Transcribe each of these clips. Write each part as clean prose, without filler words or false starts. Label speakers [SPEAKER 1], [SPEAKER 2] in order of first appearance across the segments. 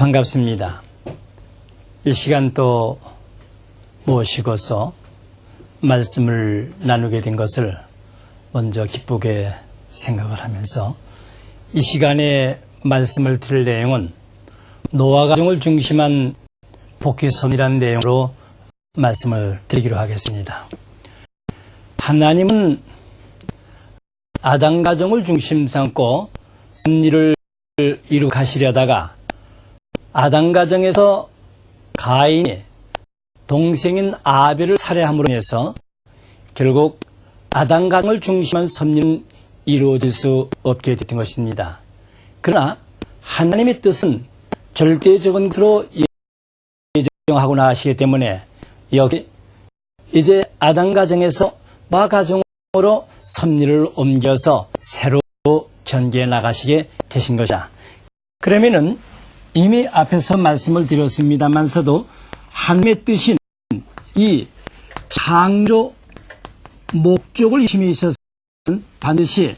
[SPEAKER 1] 반갑습니다. 이 시간 또 모시고서 말씀을 나누게 된 것을 먼저 기쁘게 생각을 하면서 이 시간에 말씀을 드릴 내용은 노아 가정을 중심한 복귀선이라는 내용으로 말씀을 드리기로 하겠습니다. 하나님은 아담 가정을 중심 삼고 섭리를 이루어 가시려다가 아담 가정에서 가인이 동생인 아벨을 살해함으로 인해서 결국 아담 가정을 중심한 섭리는 이루어질 수 없게 됐던 것입니다. 그러나 하나님의 뜻은 절대적인 것으로 예정하고 나시기 때문에 여기 이제 아담 가정에서 노아 가정으로 섭리를 옮겨서 새로 전개해 나가시게 되신 것이다. 그러면은 이미 앞에서 말씀을 드렸습니다만서도 하나님의 뜻인 이 창조 목적을 이심에 있어서는 반드시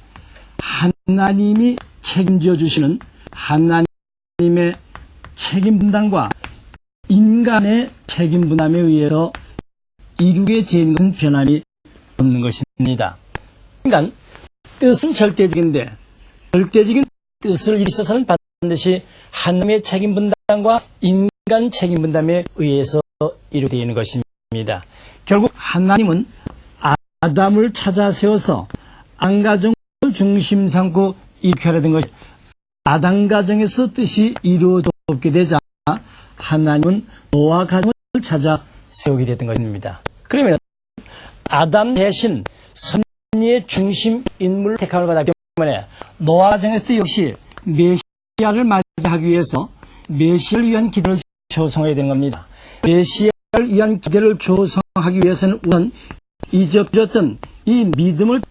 [SPEAKER 1] 하나님이 책임져 주시는 하나님의 책임 분담과 인간의 책임 분담에 의해서 이루게 된 것은 변함이 없는 것입니다. 그러니까 뜻은 절대적인데 절대적인 뜻을 이루어서는 반드시 하나님의 책임 분담과 인간 책임 분담에 의해서 이루게 되는 것입니다. 결국 하나님은 아담을 찾아 세워서 아담 가정을 중심 삼고 이끌어야 된 것이 아담 가정에서 뜻이 이루어졌게 되자 하나님은 노아 가정을 찾아 세우게 됐던 것입니다. 그러면 아담 대신 섭리의 중심 인물을 택함을 받았기 때문에 노아 가정에서 역시 메시아를 맞이하기 위해서 메시아를 위한 기대를 조성해야 되는 겁니다. 메시아를 위한 기대를 조성하기 위해서는 우선 잊어버렸던 이 믿음을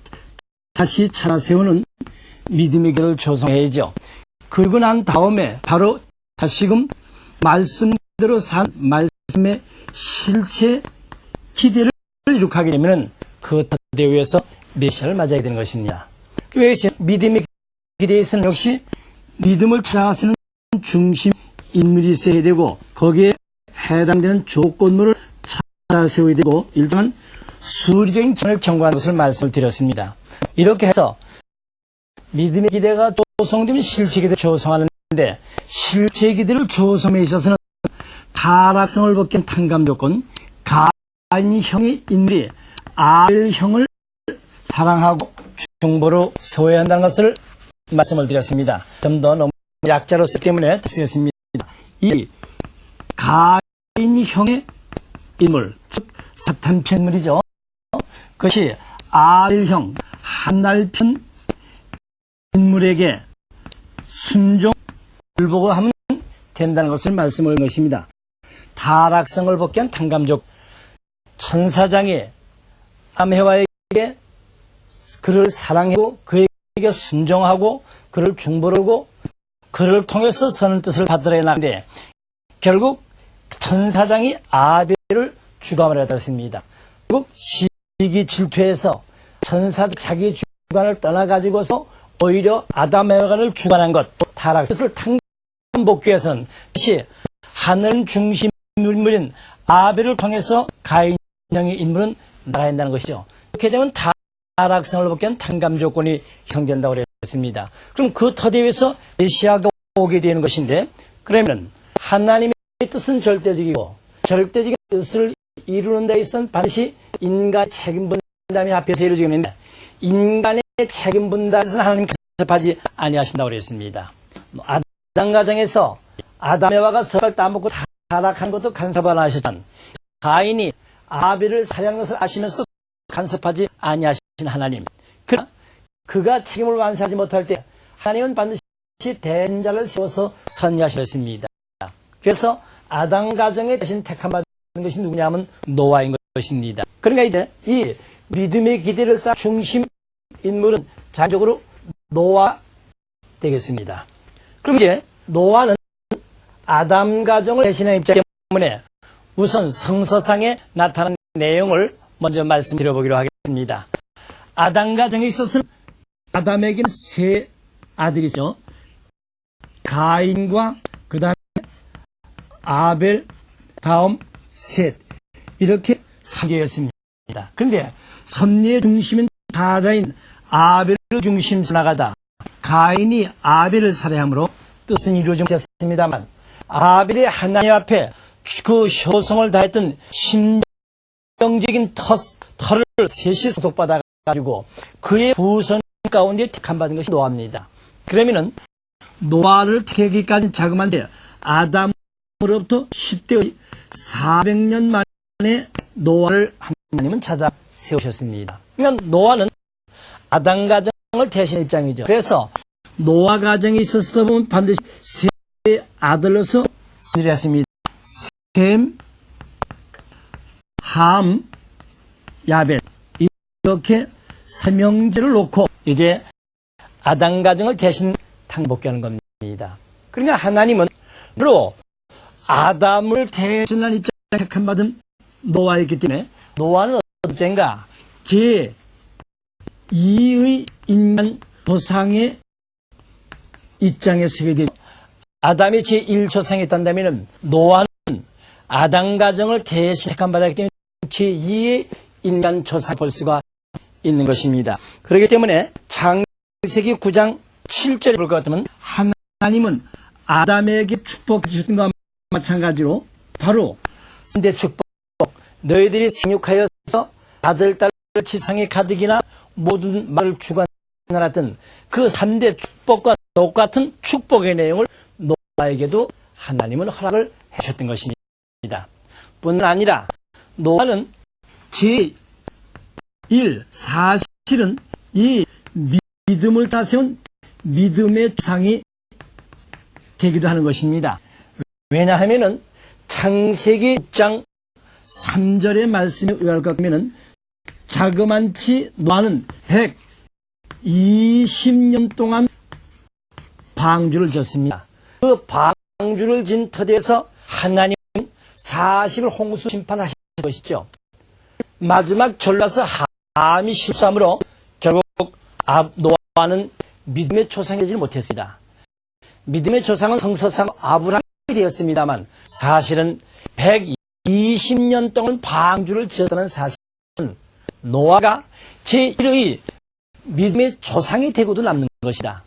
[SPEAKER 1] 다시 찾아 세우는 믿음의 기대를 조성해야죠. 그러고 난 다음에 바로 다시금 말씀대로 산 말씀의 실체 기대를 이룩하게 되면 그 기대 위해서 메시아를 맞이하게 되는 것입니다. 그래서 믿음의 기대에서는 역시 믿음을 찾아가시는 중심 인물이 있어야 되고 거기에 해당되는 조건물을 찾아 세워야 되고 일정한 수리적인 기능을 경고하는 것을 말씀을 드렸습니다. 이렇게 해서 믿음의 기대가 조성되면 실체 기대를 조성하는데 실체 기대를 조성에 있어서는 타락성을 벗긴 탕감 조건 가인 형의 인물이 아벨 형을 사랑하고 중보로 세워야 한다는 것을 말씀을 드렸습니다. 좀 더 너무 약자로 쓰기 때문에 쓰였습니다. 이 가인 형의 인물, 즉 사탄 편 인물이죠. 그것이 아벨 형 한날 편 인물에게 순종을 보고 하면 된다는 것을 말씀을 한 것입니다. 타락성을 벗기 한 탕감적 천사장이 암해와에게 그를 사랑하고 그에게 순종하고 그를 중보하고 그를 통해서 선한 뜻을 받으려 했는데 결국 천사장이 아벨을 주관을 했습니다. 결국 시기 질투해서 천사장 자기 주관을 떠나가지고서 오히려 아담 에바를 주관한 것 타락 뜻을 탕감복기 위해서는 다시 하늘 중심 인물인 아벨을 통해서 가인 형의 인물은 나가야 한다는 것이죠. 그렇게 되면 타락성을 벗기 위한 탕감 조건이 형성된다고 했습니다. 그럼 그 터대 위에서 메시아가 오게 되는 것인데 그러면 하나님의 뜻은 절대적이고 절대적인 뜻을 이루는 데 있어서는 반드시 인간의 책임 분담이 앞에서 이루어지게 되는데 인간의 책임 분담에서는 하나님 간섭하지 아니하신다고 그랬습니다. 아담 가정에서 아담 에바가 서를 따먹고 타락한 것도 간섭 안 하시던 가인이 아벨을 살해한 것을 아시면서도 간섭하지 아니하신 하나님. 그러나 그가 책임을 완수하지 못할 때 하나님은 반드시 대신자를 세워서 선리하셨습니다. 그래서 아담 가정에 대신 택함받은 것이 누구냐면 노아인 것입니다. 그러니까 이제 이 믿음의 기대를 쌓은 중심 인물은 자연적으로 노아 되겠습니다. 그럼 이제 노아는 아담 가정을 대신하는 입장 때문에 우선 성서상에 나타난 내용을 먼저 말씀드려보기로 하겠습니다. 아담 가정에 있어서는 아담에게는 세 아들이 있죠. 가인과 그 다음에 아벨, 다음 셋. 이렇게 3개였습니다. 그런데 섭리의 중심인 타자인 아벨을 중심으로 나가다 가인이 아벨을 살해함으로 뜻은 이루어지지 못했습니다만 아벨이 하나님 앞에 그 효성을 다했던 심정적인 털을 셋이 소속받아가지고 그의 후손 가운데 택함받은 것이 노아입니다. 그러면은 노아를 택하기까지 자그마한데 아담으로부터 10대의 400년 만에 노아를 하나님은 찾아 세우셨습니다. 그러니까 노아는 아담 가정을 대신한 입장이죠. 그래서 노아 가정이 있었을 때 보면 반드시 세 아들로서 세렸습니다. 셈, 함, 야벳 이렇게 세 명제를 놓고 이제 아담 가정을 대신 탕복하는 겁니다. 그러니까 하나님은 바로 아담을 대신한 입장에 택함받은 노아였기 때문에 노아는 어쩐가 제2의 인간 조상의 입장에 서게 되죠. 아담이 제1조상에 있단다면 노아는 아담 가정을 대신 택함받았기 때문에 제2의 인간 조상을 볼 수가 있는 것입니다. 그렇기 때문에 창세기 9장 7절에 볼 것 같으면 하나님은 아담에게 축복해 주셨던 것과 마찬가지로 바로 선대 축복, 너희들이 생육하여서 아들, 딸, 지상의 가득이나 모든 말을 주관하던 그 3대 축복과 똑같은 축복의 내용을 노아에게도 하나님은 허락을 해주셨던 것입니다. 뿐만 아니라 노아는 제1 사실은 이 믿음을 다세운 믿음의 조상이 되기도 하는 것입니다. 왜냐하면은 창세기 6장 3절의 말씀에 의할 것 같으면은 자그만치 노아는 120년 동안 방주를 졌습니다. 그 방주를 진 터대에서 하나님은 40일 홍수 심판하신 것이죠. 마지막 졸라서 함이 실수함으로 결국 노아는 믿음의 조상이 되지 못했습니다. 믿음의 조상은 성서상 아브라함이 되었습니다만 사실은 120년 동안 방주를 지었다는 사실은 노아가 제1의 믿음의 조상이 되고도 남는 것이다.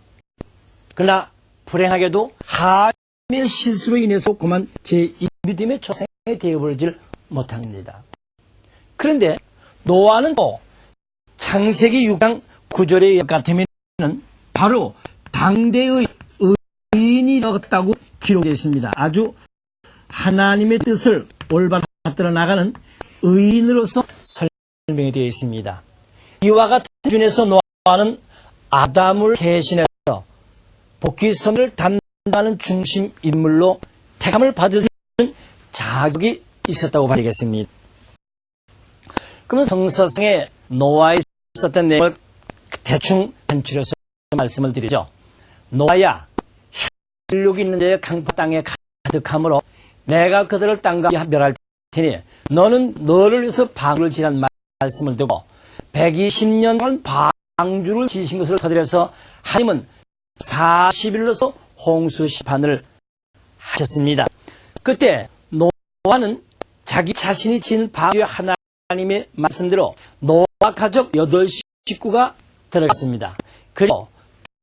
[SPEAKER 1] 그러나 불행하게도 함의 실수로 인해서 그만 제2 믿음의 조상이 되어버리질 못합니다. 그런데 노아는 또 창세기 6장 9절에 의해 같으면 바로 당대의 의인이 되었다고 기록되어 있습니다. 아주 하나님의 뜻을 올바로 받들어 나가는 의인으로서 설명이 되어 있습니다. 이와 같은 기준에서 노아는 아담을 대신해서 복귀선을 담당하는 중심 인물로 택함을 받을 수 있는 자격이 있었다고 봐야겠습니다. 그러면 성서상에 노아에 있었던 내용을 대충 간추려서 말씀을 드리죠. 노아야, 혈육이 있는 자의 강포 땅에 가득함으로 내가 그들을 땅과 멸할 테니 너는 너를 위해서 방주를 지란 말씀을 두고 120년 동안 방주를 지신 것을 터뜨려서 하나님은 40일로서 홍수 심판을 하셨습니다. 그때 노아는 자기 자신이 지은 방주에 하나님의 말씀대로 노아 가족 8식구가 들어갔습니다. 그리고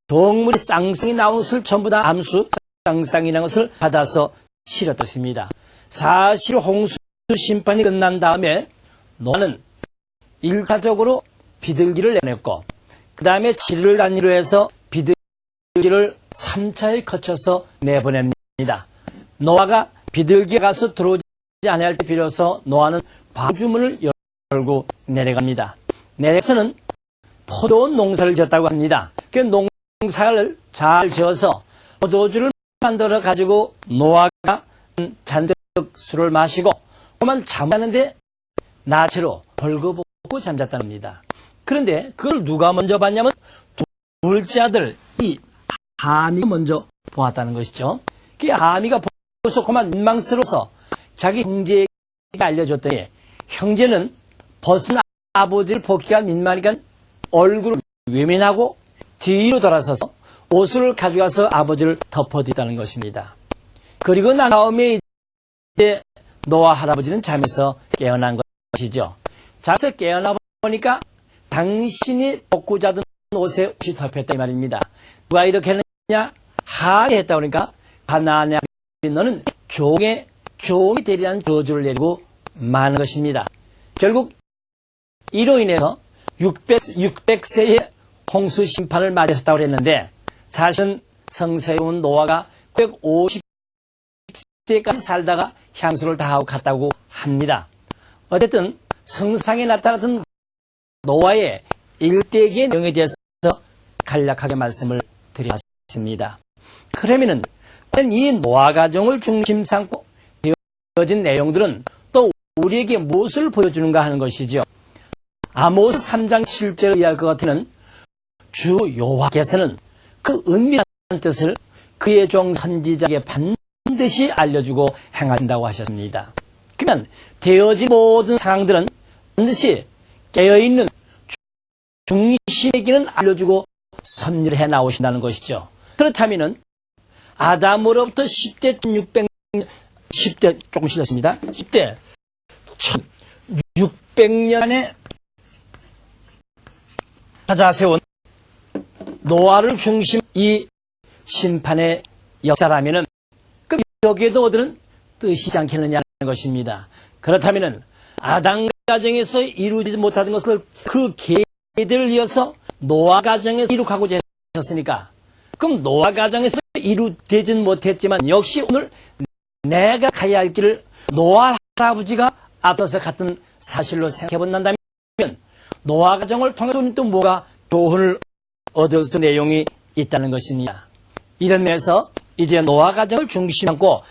[SPEAKER 1] 동물이 쌍쌍이 나온 것을 전부 다 암수 쌍쌍이라는 것을 받아서 실었습니다. 사실 홍수 심판이 끝난 다음에 노아는 일가적으로 비둘기를 내냈고 그 다음에 7일 단위로 해서 비둘기를 3차에 거쳐서 내보냅니다. 노아가 비둘기가 가서 들어오지 않을 때 비로소 노아는 방주문을 열고 내려갑니다. 내려서는 포도 농사를 지었다고 합니다. 그 농사를 잘 지어서 포도주를 만들어 가지고 노아가 잔뜩 술을 마시고 그만 잠자는데 나체로 벌거벗고 잠잤다는 겁니다. 그런데 그걸 누가 먼저 봤냐면 둘째 아들 이 하미가 먼저 보았다는 것이죠. 그 하미가 보고서 그만 민망스러워서 자기 형제에게 알려줬더니 형제는 벗은 아버지를 복귀한 민망이니까 얼굴을 외면하고 뒤로 돌아서서 옷을 가져가서 아버지를 덮어드렸다는 것입니다. 그리고 난 다음에 이제 노아 할아버지는 잠에서 깨어난 것이죠. 잠에서 깨어나 보니까 당신이 벗고 자던 옷에 옷이 덮였다 이 말입니다. 누가 이렇게 했느냐? 하게 했다 그러니까 가나안의 아버지 너는 종이 되리라는 저주를 내리고 마는 것입니다. 결국 이로 인해서 600세의 홍수 심판을 맞이했다고 했는데 사실은 성스러운 노아가 950세까지 살다가 향수를 다하고 갔다고 합니다. 어쨌든 성상에 나타났던 노아의 일대기의 내용에 대해서 간략하게 말씀을 드렸습니다. 그러면은 이 노아 가정을 중심 삼고 되어진 내용들은 또 우리에게 무엇을 보여주는가 하는 것이죠. 아모스 3장 7절에 의할 것 같으면 주 여호와께서는 그 은밀한 뜻을 그의 종 선지자에게 반드시 알려주고 행하신다고 하셨습니다. 그러면 되어진 모든 상황들은 반드시 깨어있는 중심에게는 알려주고 섭리를 해 나오신다는 것이죠. 그렇다면 아담으로부터 10대 10대 조금 실렸습니다. 10대 1600년에 찾아세운 노아를 중심 이 심판의 역사라면은 그 여기에도 어들은 뜻이 있지 않겠느냐는 것입니다. 그렇다면은 아담 가정에서 이루어지지 못하던 것을 그 계들을 이어서 노아 가정에서 이룩하고자 했었으니까 그럼 노아 가정에서 이루어지진 못했지만 역시 오늘 내가 가야 할 길을 노아 할아버지가 앞서서 갔던 사실로 생각해본다면 노아 가정을 통해서 우리는 또 뭐가 교훈을 얻을 수 내용이 있다는 것입니다. 이런 면에서 이제 노아 가정을 중심 삼고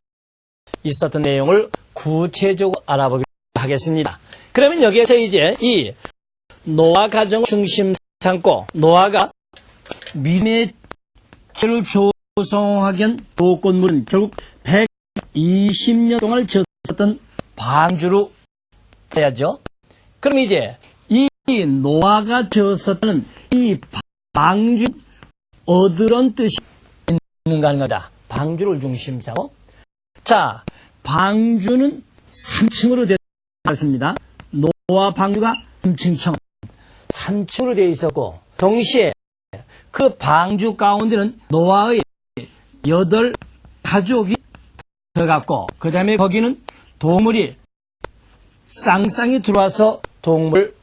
[SPEAKER 1] 있었던 내용을 구체적으로 알아보기로 하겠습니다. 그러면 여기에서 이제 이 노아 가정을 중심 삼고 노아가 믿음의 길을 조성하기 위한 조건물은 결국 120년 동안 지었었던 방주로 해야죠. 그럼 이제 이 노아가 지었었던 이 방주 어떤 뜻이 있는가 하는 거다. 방주를 중심 삼고 자 방주는 3층으로 되었습니다. 노아 방주가 3층으로 되어 있었고 동시에 그 방주 가운데는 노아의 8가족이 들어갔고 그 다음에 거기는 동물이 쌍쌍이 들어와서 동물을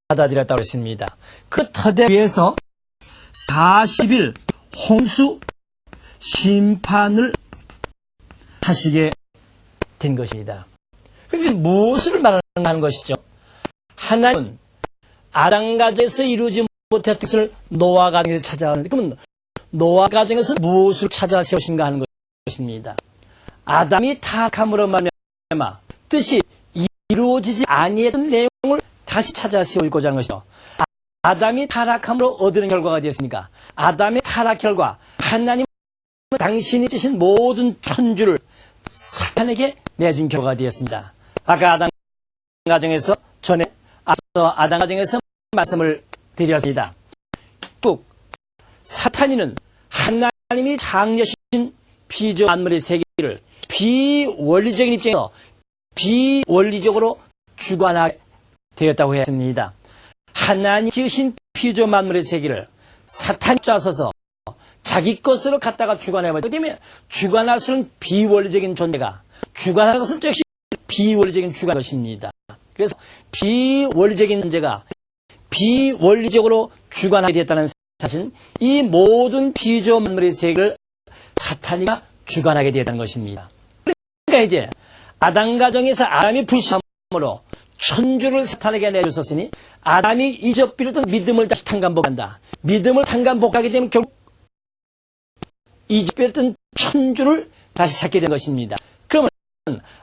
[SPEAKER 1] 받아들였다고 했습니다. 그 터대 위에서 40일 홍수 심판을 하시게 된 것입니다. 그게 무엇을 말하는 것이죠? 하나님은 아담 가정에서 이루지 못했던 것을 노아 가정에서 찾아왔는데 그러면 노아 가정에서 무엇을 찾아 세우신가 하는 것입니다. 아담이 타락함으로 말미암아 뜻이 이루어지지 아니했던 내용을 다시 찾아 세우고자 하는 것이죠. 아담이 타락함으로 얻는 결과가 되었으니까 아담의 타락 결과 하나님은 당신이 주신 모든 천주를 사탄에게 내준 결과가 되었습니다. 아까 아담 가정에서 전에 아담 가정에서 말씀을 드렸습니다. 꼭 사탄이는 하나님이 창조하신 피조 만물의 세계를 비원리적인 입장에서 비원리적으로 주관하게 되었다고 했습니다. 하나님 지으신 피조 만물의 세계를 사탄이 짜서서 자기 것으로 갖다가 주관해버리기 때문에 주관할 수는 비원리적인 존재가 주관하는 것은 역시 비원리적인 주관인 것입니다. 그래서 비원리적인 존재가 비원리적으로 주관하게 되었다는 사실은 이 모든 피조 만물의 세계를 사탄이가 주관하게 되었다는 것입니다. 그러니까 이제 아담 가정에서 아담이 불신함으로 천주를 사탄에게 내줬었으니 아담이 잊어버렸던 믿음을 다시 탕감복한다. 믿음을 탕감복하게 되면 결국 잊어버렸던 천주를 다시 찾게 된 것입니다. 그러면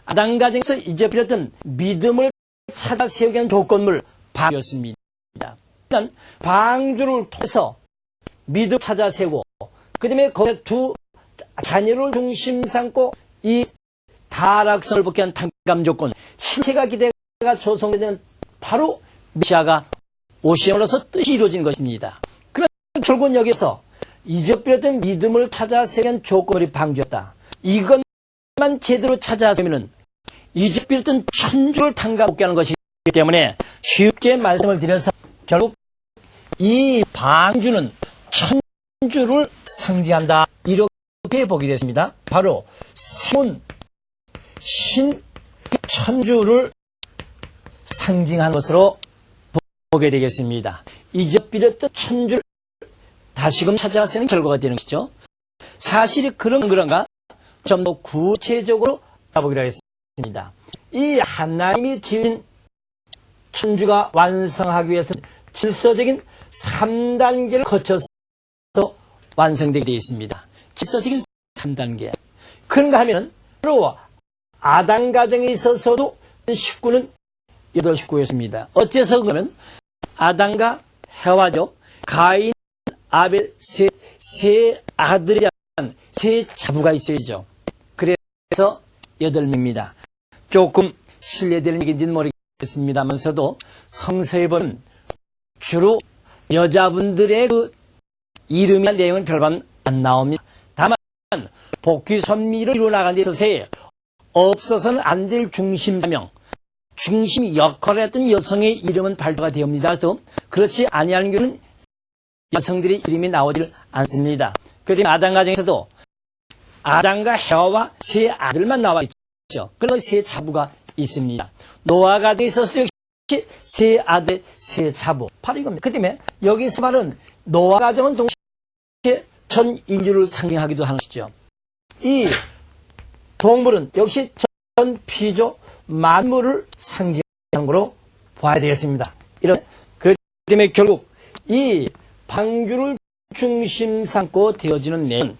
[SPEAKER 1] 아담 가정에서 잊어버렸던 믿음을 찾아 세우기 위한 조건물 방주였습니다. 일단 방주를 통해서 믿음을 찾아 세우고 그 다음에 거기에 두 자녀를 중심 삼고 이 타락성을 벗기 위한 탕감 조건 신체가 기대가 조성되는 바로 메시아가 오시므로서 뜻이 이루어진 것입니다. 그러면 결국은 여기서 잊어버렸던 믿음을 찾아 세우기 위한 조건물이 방주였다. 이것만 제대로 찾아 세우면 이집비었던 천주를 탕감하게 하는 것이기 때문에 쉽게 말씀을 드려서 결국 이 방주는 천주를 상징한다. 이렇게 보게 됐습니다. 바로 세문 신천주를 상징한 것으로 보게 되겠습니다. 이집비었던 천주를 다시금 찾아서는 결과가 되는 것이죠. 사실이 그런가 좀 더 구체적으로 알아보기로 하겠습니다. 이 하나님이 지은 천주가 완성하기 위해서는 질서적인 3단계를 거쳐서 완성되게 되어 있습니다. 질서적인 3단계. 그런가 하면 바로 아담 가정에 있어서도 식구는 8식구였습니다. 어째서 그러면 아담과 해와죠. 가인, 아벨 세 아들에 대한 세 자부가 있어야죠. 그래서 8명입니다. 조금 신뢰되는 얘기인지는 모르겠습니다만서도 성서에 보면 주로 여자분들의 그 이름이나 내용은 별반 안 나옵니다. 다만 복귀 선미를 이루어나가는 데 있어서 없어서는 안 될 중심사명, 중심 역할을 했던 여성의 이름은 발표가 되옵니다. 또 그렇지 아니하는 경우는 여성들의 이름이 나오질 않습니다. 그런데 아담 가정에서도 아담과 해와와 세 아들만 나와 있죠. 그래서 세 자부가 있습니다. 노아 가정에 있어서도 역시 세 아들, 세 자부. 바로 이겁니다. 그 때문에 여기서 말은 노아 가정은 동시에 전 인류를 상징하기도 하는 것이죠. 이 동물은 역시 전 피조 만물을 상징하는 것으로 봐야 되겠습니다. 그 때문에 결국 이 방주를 중심 삼고 되어지는 내용은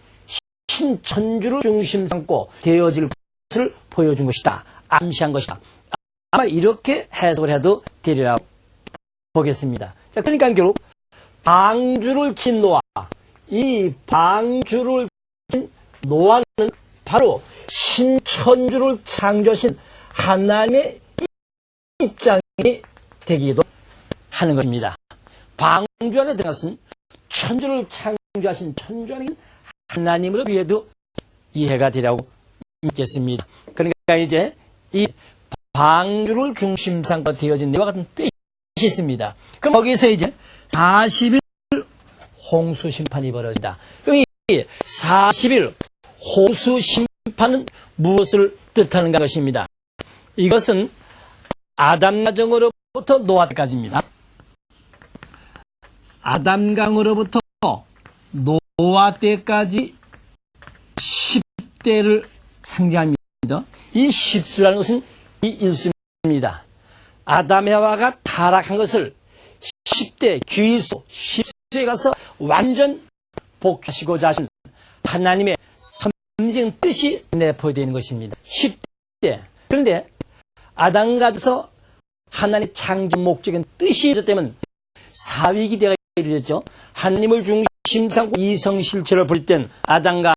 [SPEAKER 1] 신천주를 중심 삼고 되어질 것을 보여준 것이다. 암시한 것이다. 아마 이렇게 해석을 해도 되리라 보겠습니다. 자, 그러니까 결국 방주를 친 노아, 이 방주를 친 노아는 바로 신천주를 창조하신 하나님의 입장이 되기도 하는 것입니다. 방주 안에 들어가신 천주를 창조하신 천주하는 하나님을 위해도 이해가 되리라고 믿겠습니다. 그러니까 이제 이 방주를 중심 삼고 되어진 내와 같은 뜻이 있습니다. 그럼 거기서 이제 40일 홍수 심판이 벌어진다. 그럼 이 40일 홍수 심판은 무엇을 뜻하는가 것입니다. 이것은 아담 가정으로부터 노아 때까지입니다. 아담 강으로부터 노아 때까지 10대를 상징합니다. 이 10수라는 것은 이 일수입니다. 아담 해와가 타락한 것을 10대 귀수 10수에 가서 완전 복하시고자 하신 하나님의 선지적인 뜻이 내포되어 있는 것입니다. 10대. 그런데 아담과서 하나님의 창조 목적인 뜻이 이루어졌다면 사위기대가 이루어졌죠. 하나님을 중심 삼고 이성실체를 부릴 땐 아담과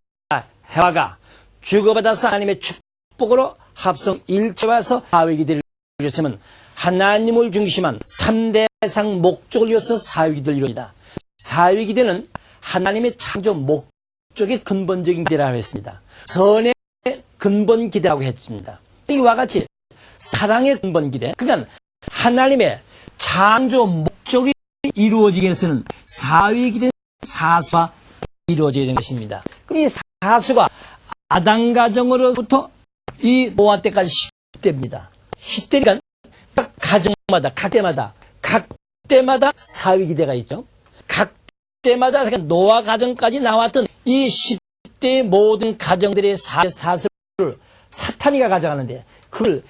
[SPEAKER 1] 해와가 주고받아서 하나님의 축복으로 합성 일체와서 사위기대를 이루었으면 하나님을 중심한 3대상 목적을 위해서 사위기대를 이루어니다. 사위기대는 하나님의 창조 목적의 근본적인 기대라고 했습니다. 선의 근본 기대라고 했습니다. 이와 같이 사랑의 근본 기대, 그러니까 하나님의 창조 목적이 이루어지기 위해서는 사위기대 사수가 이루어져야 되는 것입니다. 그럼 이 사수가 아담 가정으로부터 이 노아 때까지 10대입니다. 10대니까 각 가정마다 각 때마다 사위기대가 있죠. 각 때마다 노아 가정까지 나왔던 이 10대의 모든 가정들의 사수를 사탄이가 가져가는데 그걸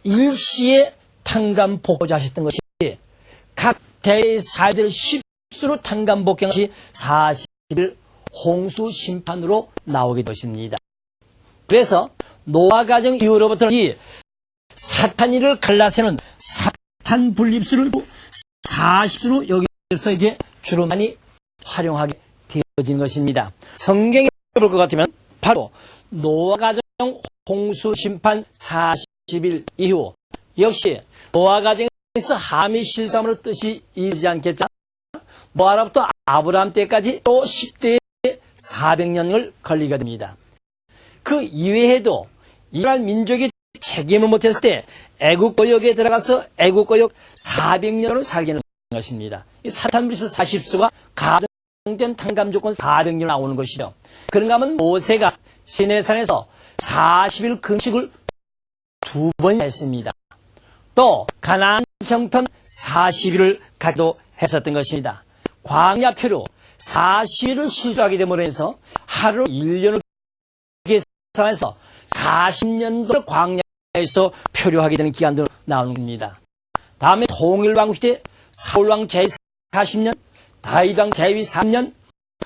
[SPEAKER 1] 일시에 탕감복고자 하셨던 것이 각 대의 사회들 10수로 탕감복한 것이 40일 홍수 심판으로 나오게 되십니다. 그래서 노아 가정 이후로부터는 이 사탄이를 갈라세는 사탄 분립수를 40수로 여기서 이제 주로 많이 활용하게 되어진 것입니다. 성경에 볼 것 같으면 바로 노아 가정 홍수 심판 40일 이후 역시 노아 가정에서 함이 실삼으로 뜻이 이르지 않겠죠. 노아로부터 아브라함 때까지 또 10대에 400년을 걸리게 됩니다. 그 이외에도 이스라엘 민족이 책임을 못했을 때 애국구역에 들어가서 애국구역 400년을 살게 되는 것입니다. 이 사탄불수 40수가 가정된 탕감조건 400년 나오는 것이죠. 그런가 하면 모세가 시내산에서 40일 금식을 2번 했습니다. 또 가나안 정탐 40일을 가도 했었던 것입니다. 광야 표로 40일을 실수하게 됨으로 해서 하루 1년을 계산해서 40년도를 광야에서 표류하게 되는 기간도 나오는 겁니다. 다음에 통일왕 시대 사울왕 제위 40년, 다윗왕 제위 3년,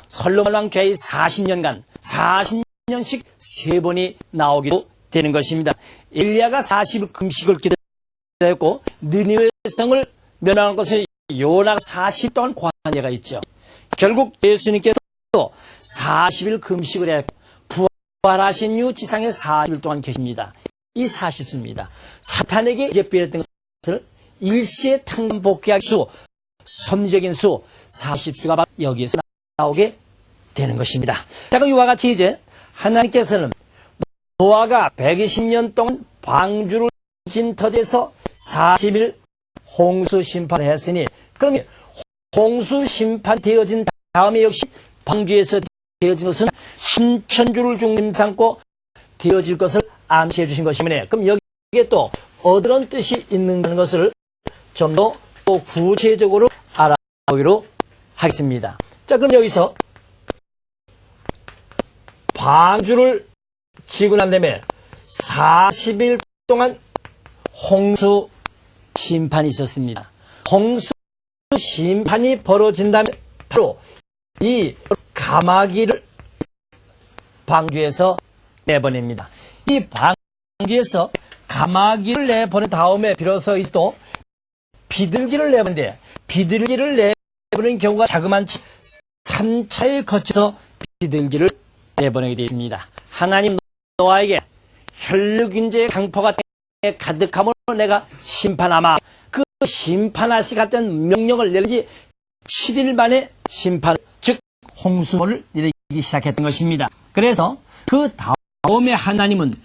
[SPEAKER 1] 솔로몬왕 제위 40년간 40년씩 3번이 나오기도 되는 것입니다. 엘리야가 40일 금식을 기도했고 느니웨 성을 멸망한 것은 요나가 40일 동안 광야가 있죠. 결국 예수님께서 40일 금식을 했고 부활하신 이후 지상에 40일 동안 계십니다. 이 40수입니다. 사탄에게 예비했던 것을 일시에 탕감 복귀할 수, 섭리적인 수 40수가 바로 여기에서 나오게 되는 것입니다. 자, 그럼 이와 같이 이제 하나님께서는 노아가 120년 동안 방주를 진터에서 40일 홍수 심판을 했으니 그러면 홍수 심판 되어진 다음에 역시 방주에서 되어진 것은 신천주를 중심 삼고 되어질 것을 암시해 주신 것이므로 그럼 여기에 또 어떤 뜻이 있는 것을 좀 더 구체적으로 알아보기로 하겠습니다. 자, 그럼 여기서 방주를 지고 난 다음에 40일 동안 홍수 심판이 있었습니다. 홍수 심판이 벌어진 다음에 바로 이 가마귀를 방주에서 내보냅니다. 이 방주에서 가마귀를 내보낸 다음에 비로소 또 비둘기를 내보는데 비둘기를 내보내는 경우가 자그마한 3차에 거쳐서 비둘기를 내보내게 되어 있습니다. 하나님 노아에게 혈육인재의 강포가 땅에 가득함으로 내가 심판하마 그 심판하시 같은 명령을 내리지 7일 만에 심판 즉 홍수를 내리기 시작했던 것입니다. 그래서 그 다음에 하나님은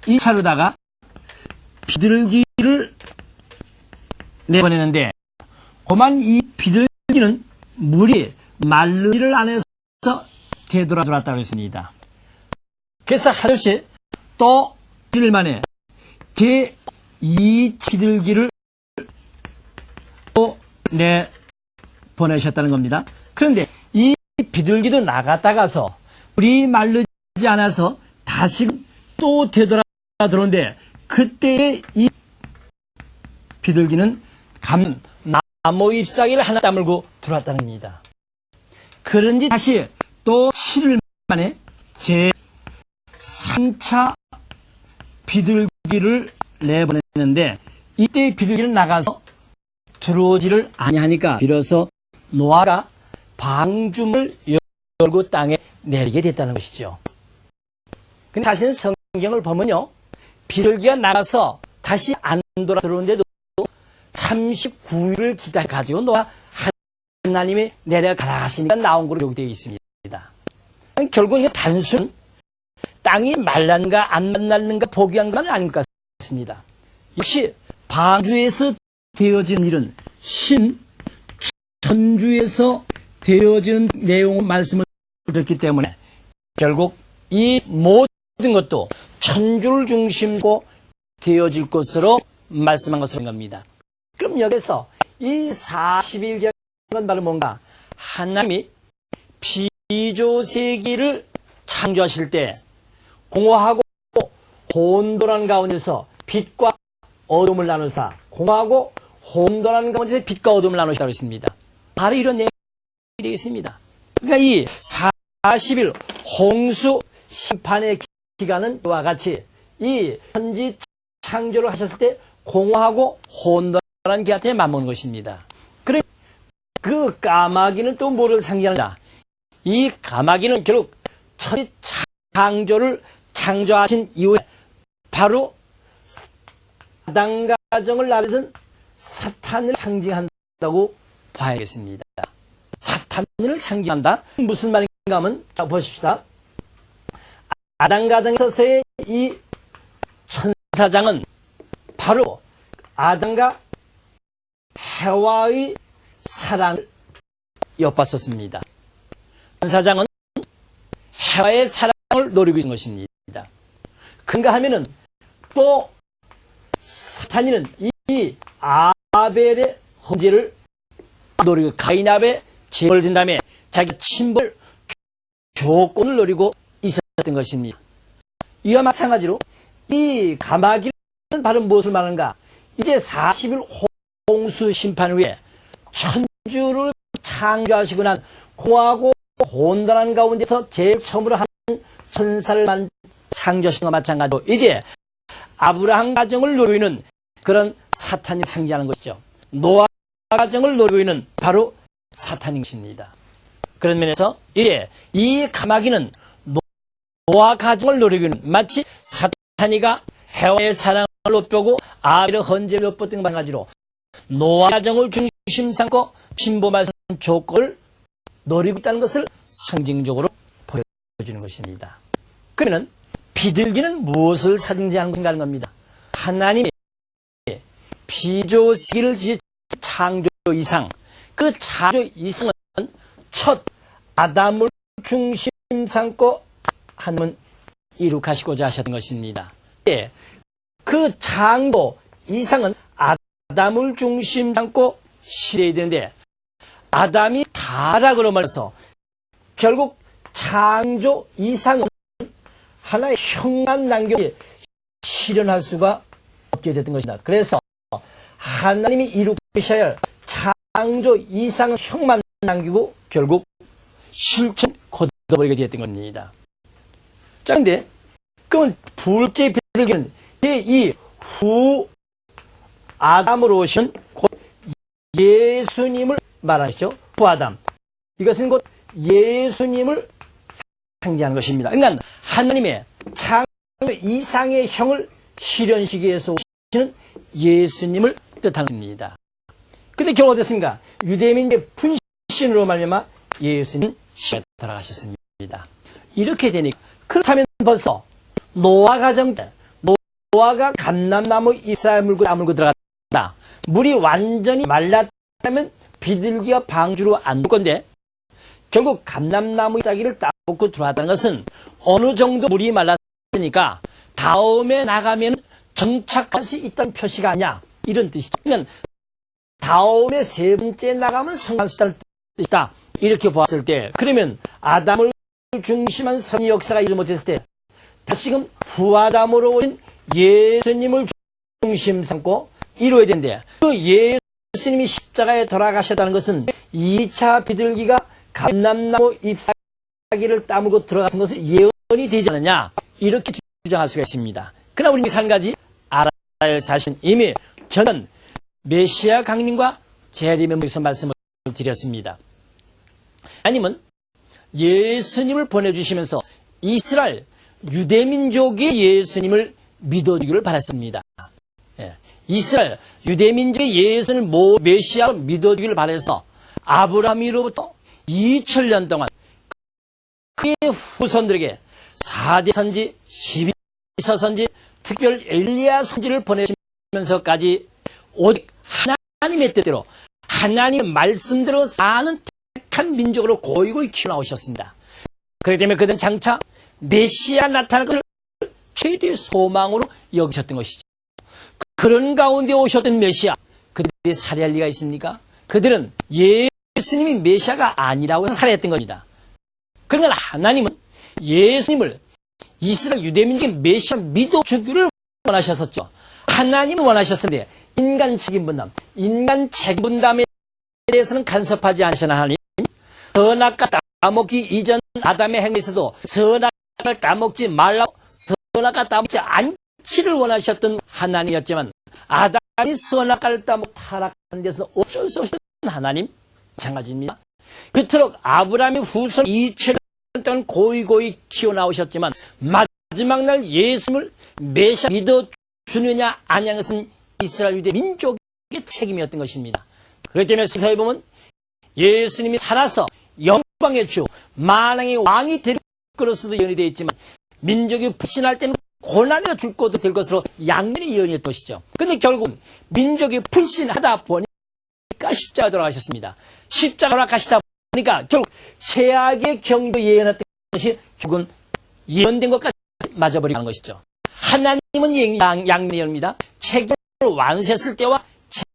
[SPEAKER 1] 제2차로다가 비둘기를 내보내는데 고만 이 비둘기는 물이 마르기를 안에서 되돌아들었다고 했습니다. 그래서 하루씩 또 1일 만에 제2 비둘기를 또 내보내셨다는 겁니다. 그런데 이 비둘기도 나갔다가서 물이 마르지 않아서 다시 또 되돌아들었는데 그때의 이 비둘기는 나무 잎사귀를 하나 다물고 들어왔다는 겁니다. 그런지 다시 또 7일 만에 제3차 비둘기를 내보냈는데 이때 비둘기는 나가서 들어오지를 아니하니까 비로소 노아가 방주문을 열고 땅에 내리게 됐다는 것이죠. 근데 사실은 성경을 보면요, 비둘기가 나가서 다시 안 돌아 들어오는데도 39일을 기다려가지고 노아 하나님이 내려가라 하시니까 나온 걸로 기록되어 있습니다. 결국은 이게 단순 땅이 말랐는가 안 말랐는가 보기한 건 아닌 것 같습니다. 역시 방주에서 되어진 일은 천주에서 되어진 내용의 말씀을 듣기 때문에 결국 이 모든 것도 천주를 중심으로 되어질 것으로 말씀한 것으로 겁니다. 그럼 여기서 이 40일 건 바로 뭔가 하나님이 피조세계를 창조하실 때 공허하고 혼돈한 가운데서 빛과 어둠을 나누사 공허하고 혼돈한 가운데서 빛과 어둠을 나누시다고 했습니다. 바로 이런 내용이 되겠습니다. 그러니까 이 40일 홍수 심판의 기간은 이와 같이 이 천지 창조를 하셨을 때 공허하고 혼돈한 기한테 맞먹는 것입니다. 그래 그 까마귀는 또 뭐를 상징한다? 이 까마귀는 결국 천지 창조를 창조하신 이후에 바로 아담 가정을 나르던 사탄을 상징한다고 봐야겠습니다. 사탄을 상징한다? 무슨 말인가 하면 자 보십시다. 아담 가정에서의 이 천사장은 바로 아담과 해와의 사랑을 엿봤었습니다. 천사장은 해와의 사랑을 노리고 있는 것입니다. 그런가 하면은 또 사탄이는 이 아벨의 헌재를 노리고 가인 아벨의 죄를 진 다음에 자기 친벌 조건을 노리고 있었던 것입니다. 이와 마찬가지로 이 가마귀는 바로 무엇을 말하는가? 이제 40일 홍수 심판 후에 천주를 창조하시고 난 공하고 혼돈한 가운데서 제일 처음으로 한 천사를 창조하신 것과 마찬가지로 이제 아브라함 가정을 노리고 있는 그런 사탄이 상징하는 것이죠. 노아 가정을 노리고 있는 바로 사탄인 것입니다. 그런 면에서 이제 이 가마귀는 노아 가정을 노리고 있는 마치 사탄이가 해와의 사랑을 엿보고 아벨의 헌재를 엿봤던 것과 마찬가지로 노아 가정을 중심 삼고 신보만 조건을 노리고 있다는 것을 상징적으로 보여주는 것입니다. 그러면 비둘기는 무엇을 상징하는 것인가 하는 겁니다. 하나님의 비조세계를 창조 이상, 그 창조 이상은 첫 아담을 중심 삼고 하나님은 이룩하시고자 하셨던 것입니다. 예, 그 창조 이상은 아담을 중심 삼고 실해야 되는데 아담이 타락으로 말해서 결국 창조 이상은 하나의 형만 남겨 실현할 수가 없게 됐던 것이다. 그래서 하나님이 이루셔야 할 창조 이상 형만 남기고 결국 실천 거둬버리게 되었던 겁니다. 자, 근데 그러면 둘째 비둘기는 이 후 아담으로 오신 곧 예수님을 말하시죠. 후아담. 이것은 곧 예수님을 상징하는 것입니다. 그러니까 하나님의 창조 이상의 형을 실현시키기 위해서 오시는 예수님을 뜻하는 겁니다. 그런데 결국 어땠습니까? 유대민의 분신으로 말미암아 예수님 시에 돌아가셨습니다. 이렇게 되니까 그렇다면 벌써 노아 가정 때 노아가 감람나무 잎사귀 물고 나물고 들어갔다. 물이 완전히 말랐다면 비둘기가 방주로 안 올 건데 결국 감람나무 잎사귀를 따먹고 들어왔다는 것은 어느 정도 물이 말랐으니까 다음에 나가면 정착할 수 있다는 표시가 아니냐 이런 뜻이죠. 그러니까 다음에 세 번째 나가면 성공할 수 있다는 뜻이다. 이렇게 보았을 때 그러면 아담을 중심한 선 역사가 이루지 못했을 때 다시금 후아담으로 오신 예수님을 중심 삼고 이루어야 되는데 그 예수님이 십자가에 돌아가셨다는 것은 2차 비둘기가 감람나무 잎사귀를 따물고 들어가는 것은 예언이 되지 않느냐 이렇게 주장할 수가 있습니다. 그러나 우리 한 가지 알아야 할 사실은 이미 저는 메시아 강림과 재림에 대해서 말씀을 드렸습니다. 하나님은 예수님을 보내주시면서 이스라엘 유대민족의 예수님을 믿어주기를 바랐습니다. 예. 이스라엘 유대민족의 예수님을 메시아로 믿어주기를 바라서 아브라함으로부터 2000년 동안 그의 후손들에게 4대 선지, 12서 선지, 특별 엘리야 선지를 보내시면서까지 오직 하나님의 뜻대로 하나님의 말씀대로 사는 택한 민족으로 고이고이 키워나오셨습니다. 그렇기 때문에 그들은 장차 메시아 나타날 것을 최대의 소망으로 여기셨던 것이죠. 그런 가운데 오셨던 메시아, 그들이 살해할 리가 있습니까? 그들은 예수님이 메시아가 아니라고 살해했던 겁니다. 그러나 하나님은 예수님을 이스라엘 유대민족의 메시아 믿어주기를 원하셨었죠. 하나님은 원하셨는데 인간 책임 분담, 인간 책임 분담에 대해서는 간섭하지 않으시는 하나님, 선악과 따먹기 이전 아담의 행위에서도 선악을 따먹지 말라고 선악과 따먹지 않기를 원하셨던 하나님이었지만 아담이 선악과를 따먹고 타락한 데서 어쩔 수 없었던 하나님 마찬가지입니다. 그토록 아브라함의 후손 2000년 동안 고이고이 키워나오셨지만 마지막 날 예수님을 메시아 믿어주느냐 아니냐 것은 이스라엘 유대 민족의 책임이었던 것입니다. 그렇기 때문에 세상에 보면 예수님이 살아서 영광의 주 만왕의 왕이 될 것으로도 예언이 되어 있지만 민족이 불신할 때는 고난에 줄 것도 될 것으로 양면의 예언이 것이죠. 근데 결국 민족이 불신하다 보니까 십자가 돌아가셨습니다. 십자가 돌아가시다 보니까 결국 최악의 경도 예언했던 것이 결국은 예언된 것까지 맞아버리는 것이죠. 하나님은 양면의 예언입니다. 책임을 완수했을 때와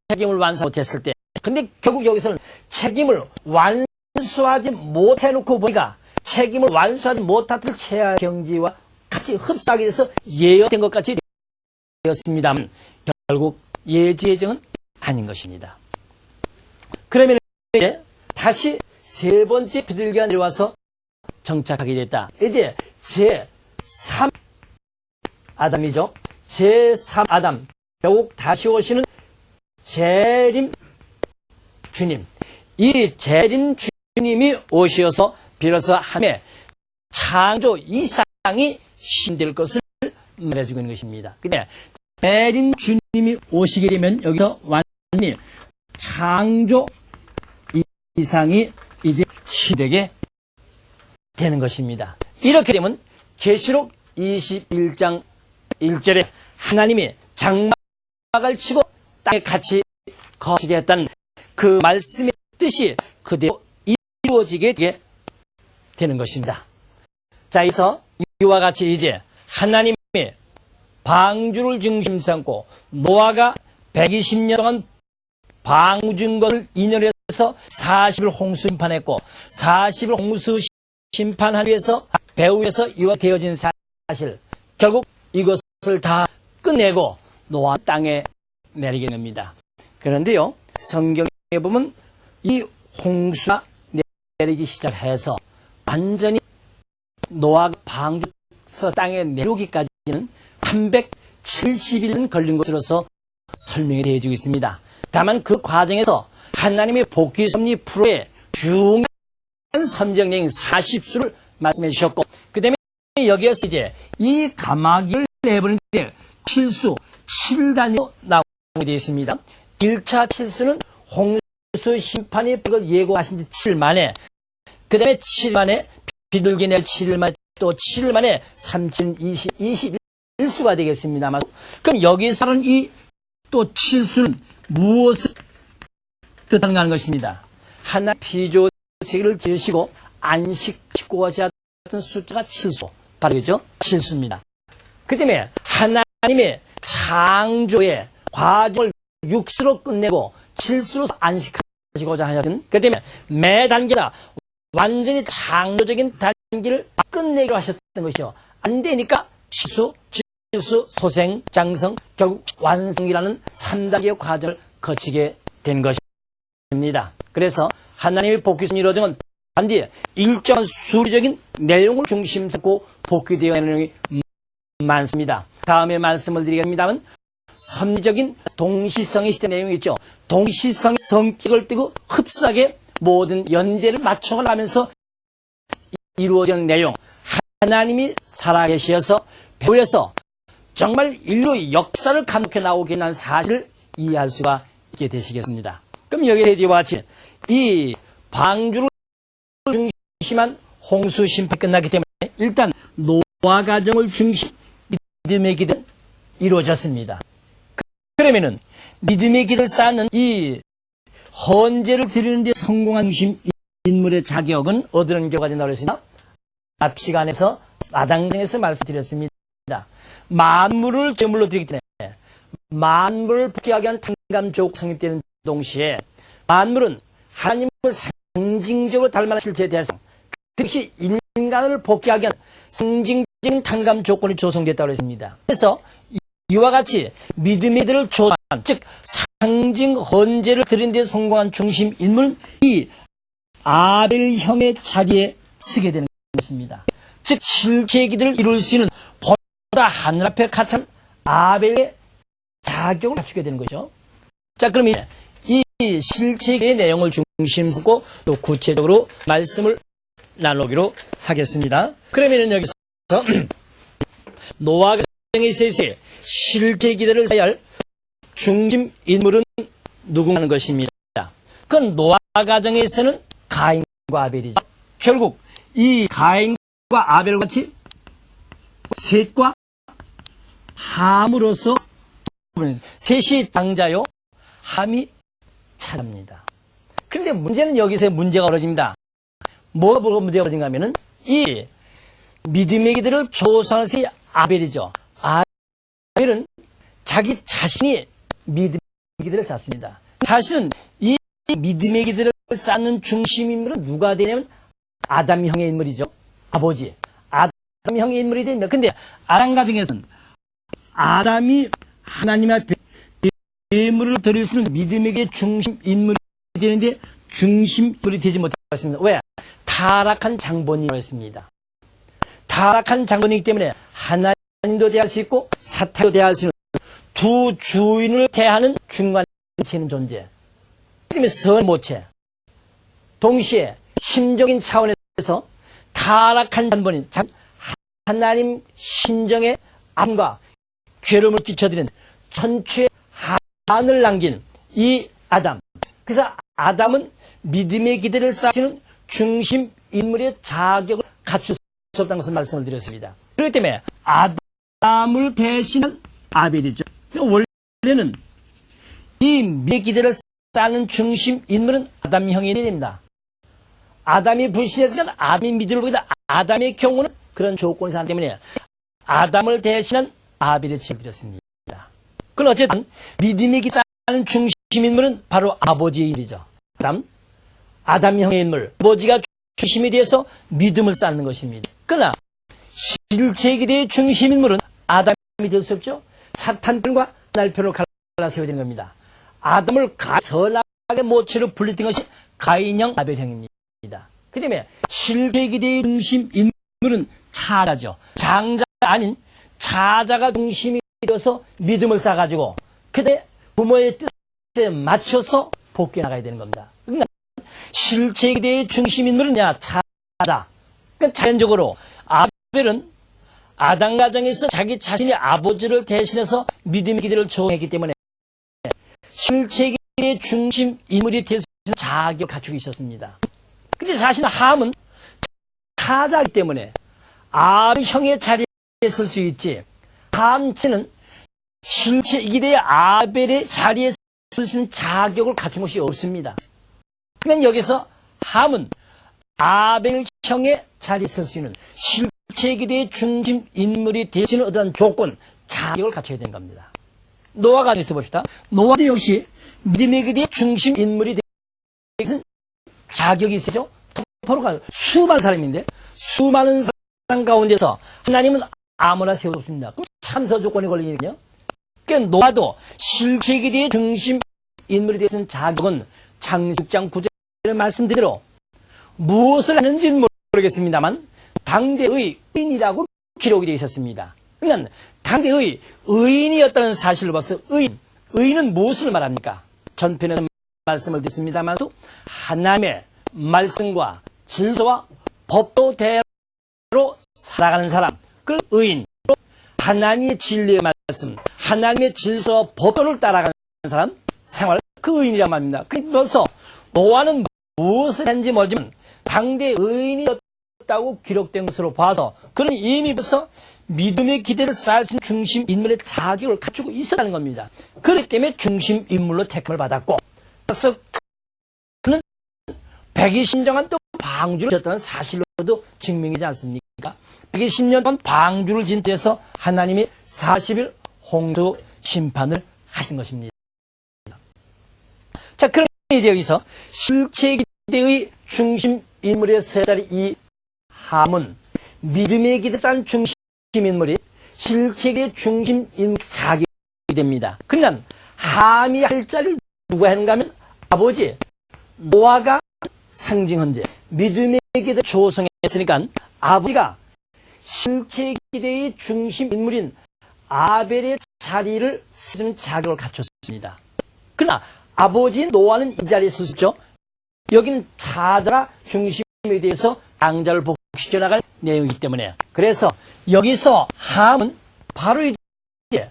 [SPEAKER 1] 책임을 완수 못했을 때. 근데 결국 여기서는 책임을 완수하지 못해놓고 보니까 책임을 완수하지 못했을 최악의 경지와 같이 흡사하게 돼서 예언된 것까지 되었습니다만 결국 예지예정은 아닌 것입니다. 그러면 이제 다시 세 번째 비둘기가 내려와서 정착하게 됐다. 이제 제3 아담이죠. 제3 아담, 결국 다시 오시는 재림 주님. 이 재림 주님이 오셔서 비로소 하나님의 창조 이상이 신될 것을 말해주고 있는 것입니다. 근데 재림 주님이 오시게 되면 여기서 완전히 창조 이상이 이제 시되게 되는 것입니다. 이렇게 되면 계시록 21장 1절에 하나님이 장막을 치고 땅에 같이 거치게 했다는 그 말씀의 뜻이 그대로 이루어지게 되는 것입니다. 자, 여기서 이와 같이 이제 하나님이 방주를 중심 삼고 노아가 120년 동안 방주인 것을 인연해서 40을 홍수 심판했고 40을 홍수 심판하기 위해서 배후에서 이와 되어진 사실, 결국 이것을 다 끝내고 노아 땅에 내리게 됩니다. 그런데요, 성경에 보면 이 홍수가 내리기 시작해서 완전히 노아가 방주에서 땅에 내려오기까지는 370일 걸린 것으로서 설명이 되어지고 있습니다. 다만 그 과정에서 하나님의 복귀 섭리 프로의 중요한 선정령 40수를 말씀해 주셨고, 그 다음에 여기에서 이제 이 가마귀를 내버리는데 7수 7단위로 나오게 되어 있습니다. 1차 7수는 홍수 심판이 예고하신 지 7일 만에, 그 다음에 7일 만에 비둘기 낼 7일 만에 또 7일 만에 21수가 되겠습니다만, 그럼 여기서는 이 또 7수는 무엇을 뜻하는 것입니다. 하나 피조세계를 지으시고 안식시고 하셨던 숫자가 7수, 바로 그죠? 7수입니다. 그 때문에 하나님의 창조의 과정을 6수로 끝내고 7수로 안식하시고자 하셨던, 그 때문에 매 단계가 완전히 창조적인 단계를 끝내기로 하셨던 것이요. 안 되니까 7수, 소생, 장성, 결국 완성이라는 3단계의 과정을 거치게 된 것입니다. 그래서 하나님의 복귀순 이루어지면 반드시 일정한 수리적인 내용을 중심 삼고 복귀되어 있는 내용이 많습니다. 다음에 말씀을 드리겠습니다만, 섭리적인 동시성의 시대 내용이 있죠. 동시성의 성격을 띠고 흡사하게 모든 연대를 맞춰가면서 이루어지는 내용, 하나님이 살아계셔서 배후에서 정말 인류의 역사를 감독해 나오게 한 사실을 이해할 수가 있게 되시겠습니다. 그럼 여기에 이와 같이 이 방주를 중심한 홍수 심판이 끝났기 때문에 일단 노아 가정을 중심 믿음의 기도는 이루어졌습니다. 그러면은 믿음의 기도를 쌓는 이 헌제를 드리는 데 성공한 중심 인물의 자격은 어디는 경우가 된다고 했습니다. 앞 시간에서 마당정에서 말씀드렸습니다. 만물을 제물로 드리기 때문에 만물을 복귀하게 한 탕감족 성립되는 동시에 만물은 하나님을 상징적으로 닮아는 실체의 대상, 특히 인간을 복귀하게 한 상징적인 탕감 조건이 조성됐다고 했습니다. 그래서 이와 같이 믿음의 들을 조성한, 즉 상징 헌제를 드리는 데 성공한 중심 인물은 이 아벨 형의 자리에 서게 되는 것입니다. 즉 실체의 기도를 이룰 수 있는 보다 하늘 앞에 가찬 아벨의 자격을 갖추게 되는 거죠. 자, 그럼 이 실체의 내용을 중심 삼고 또 구체적으로 말씀을 나누기로 하겠습니다. 그러면 여기서 노아 가정에 있어서 실제 기도를 해야 할 중심 인물은 누구 하는 것입니다. 그건 노아 가정에서는 가인과 아벨이죠. 결국 이 가인과 아벨같이 셋과 함으로써 셋이 장자요, 함이 차랍니다. 그런데 문제는 여기서 문제가 벌어집니다. 뭐가 문제가 벌어진가 하면은 이 믿음의 기들을 조성해서 아벨이죠. 아벨은 자기 자신이 믿음의 기들을 쌓습니다. 사실은 이 믿음의 기들을 쌓는 중심 인물은 누가 되냐면 아담 형의 인물이죠. 아버지. 아담 형의 인물이 됩니다. 근데 아담 가정에서는 아담이 하나님 앞에 예물을 드릴 수 있는 믿음의 중심 인물이 되는데 중심 인물이 되지 못했습니다. 왜? 타락한 장본인이었습니다. 타락한 장본이기 때문에 하나님도 대할 수 있고 사탄도 대할 수 있는 두 주인을 대하는 중간체는 존재. 그러면 선모체. 동시에 심적인 차원에서 타락한 장본인, 하나님 심정의 암과 괴로움을 끼쳐드리는 천추의 한을 남긴 이 아담. 그래서 아담은 믿음의 기대를 쌓는 중심 인물의 자격을 갖출 수 없다는 것을 말씀을 드렸습니다. 그렇기 때문에 아담을 대신한 아벨이죠. 원래는 이 믿음의 기대를 쌓는 중심 인물은 아담 형이 됩니다. 아담이 불신했으니까 아담이 믿음을 보이다. 아담의 경우는 그런 조건이 있기 때문에 아담을 대신한 아벨을 지어드렸습니다. 그럼 어쨌든 믿음의 기대 쌓는 중심 인물은 바로 아버지의 일이죠. 아담 형의 인물, 아버지가 중심이 되어서 믿음을 쌓는 것입니다. 그러나 실제 기대의 중심 인물은 아담이 될 수 없죠. 사탄편과 날편을 갈라 세워야 되는 겁니다. 아담을 선악의 모체로 분리된 것이 가인형, 아벨형입니다. 그 때문에 실제 기대의 중심 인물은 차자죠. 장자 아닌 차자가 중심이 되어서 믿음을 쌓아가지고 그때 부모의 뜻에 맞춰서 복귀해 나가야 되는 겁니다. 그러니까 실제 기대의 중심 인물은 차자. 그러니까 자연적으로 아벨은 아담 가정에서 자기 자신이 아버지를 대신해서 믿음의 기대를 조성했기 때문에 실제 기대의 중심 인물이 될 수 있는 자격을 갖추고 있었습니다. 근데 사실 함은 차자이기 때문에 아벨 형의 자리에 설 수 있지. 함체는 실제 기대의 아벨의 자리에 설 수 있는 자격을 갖춘 것이 없습니다. 그러면 여기서 함은 아벨 형의 자리에 설 수 있는 실제 기대의 중심 인물이 될 수 있는 어떠한 조건, 자격을 갖춰야 되는 겁니다. 노아가 있어 봅시다. 노아도 역시 믿음의 기대의 중심 인물이 되는 자격이 있어요. 서로가 수많은 사람인데 수많은 사람 가운데서 하나님은 아무나 세울 수 없습니다. 그럼 참서 조건이 걸리거든요. 그러니까 노아도 실제 기대의 중심 인물이 되는 자격은 창세기 6장 9절의 말씀대로 무엇을 하는지는 모르겠습니다만 당대의 의인이라고 기록이 되어 있었습니다. 그러면 당대의 의인이었다는 사실을 봐서 의인은 무엇을 말합니까? 전편에서 말씀을 듣습니다만도 하나님의 말씀과 질서와 법도대로 살아가는 사람, 그 의인, 하나님의 진리의 말씀, 하나님의 질서와 법도를 따라가는 사람, 생활, 그 의인이란 말입니다. 그래서 노아는 무엇을 했는지 모르지만 당대 의인이었다고 기록된 것으로 봐서 그는 이미 벌써 믿음의 기대를 쌓을 수 있는 중심 인물의 자격을 갖추고 있었다는 겁니다. 그렇기 때문에 중심 인물로 택함을 받았고, 그래서 그는 120년 동안 또 방주를 지었다는 사실로도 증명이지 않습니까? 120년 동안 방주를 진 데서 하나님이 40일 홍수 심판을 하신 것입니다. 자, 그럼 이제 여기서 실제 기대의 중심 인물의 세 자리 이 함은 믿음의 기대 쌓은 중심 인물이 실제 기대의 중심 인물 자격이 됩니다. 그러니까 함이 할 자리를 누가 하는가 하면 아버지 노아가 상징헌재 믿음의 기대 조성했으니까 아버지가 실제 기대의 중심 인물인 아벨의 자리를 쓰는 자격을 갖췄습니다. 그러나 아버지 노아는 이 자리에 설 수 있죠. 여기는 차자가 중심에 대해서 장자를 복시켜 나갈 내용이기 때문에 그래서 여기서 함은 바로 이제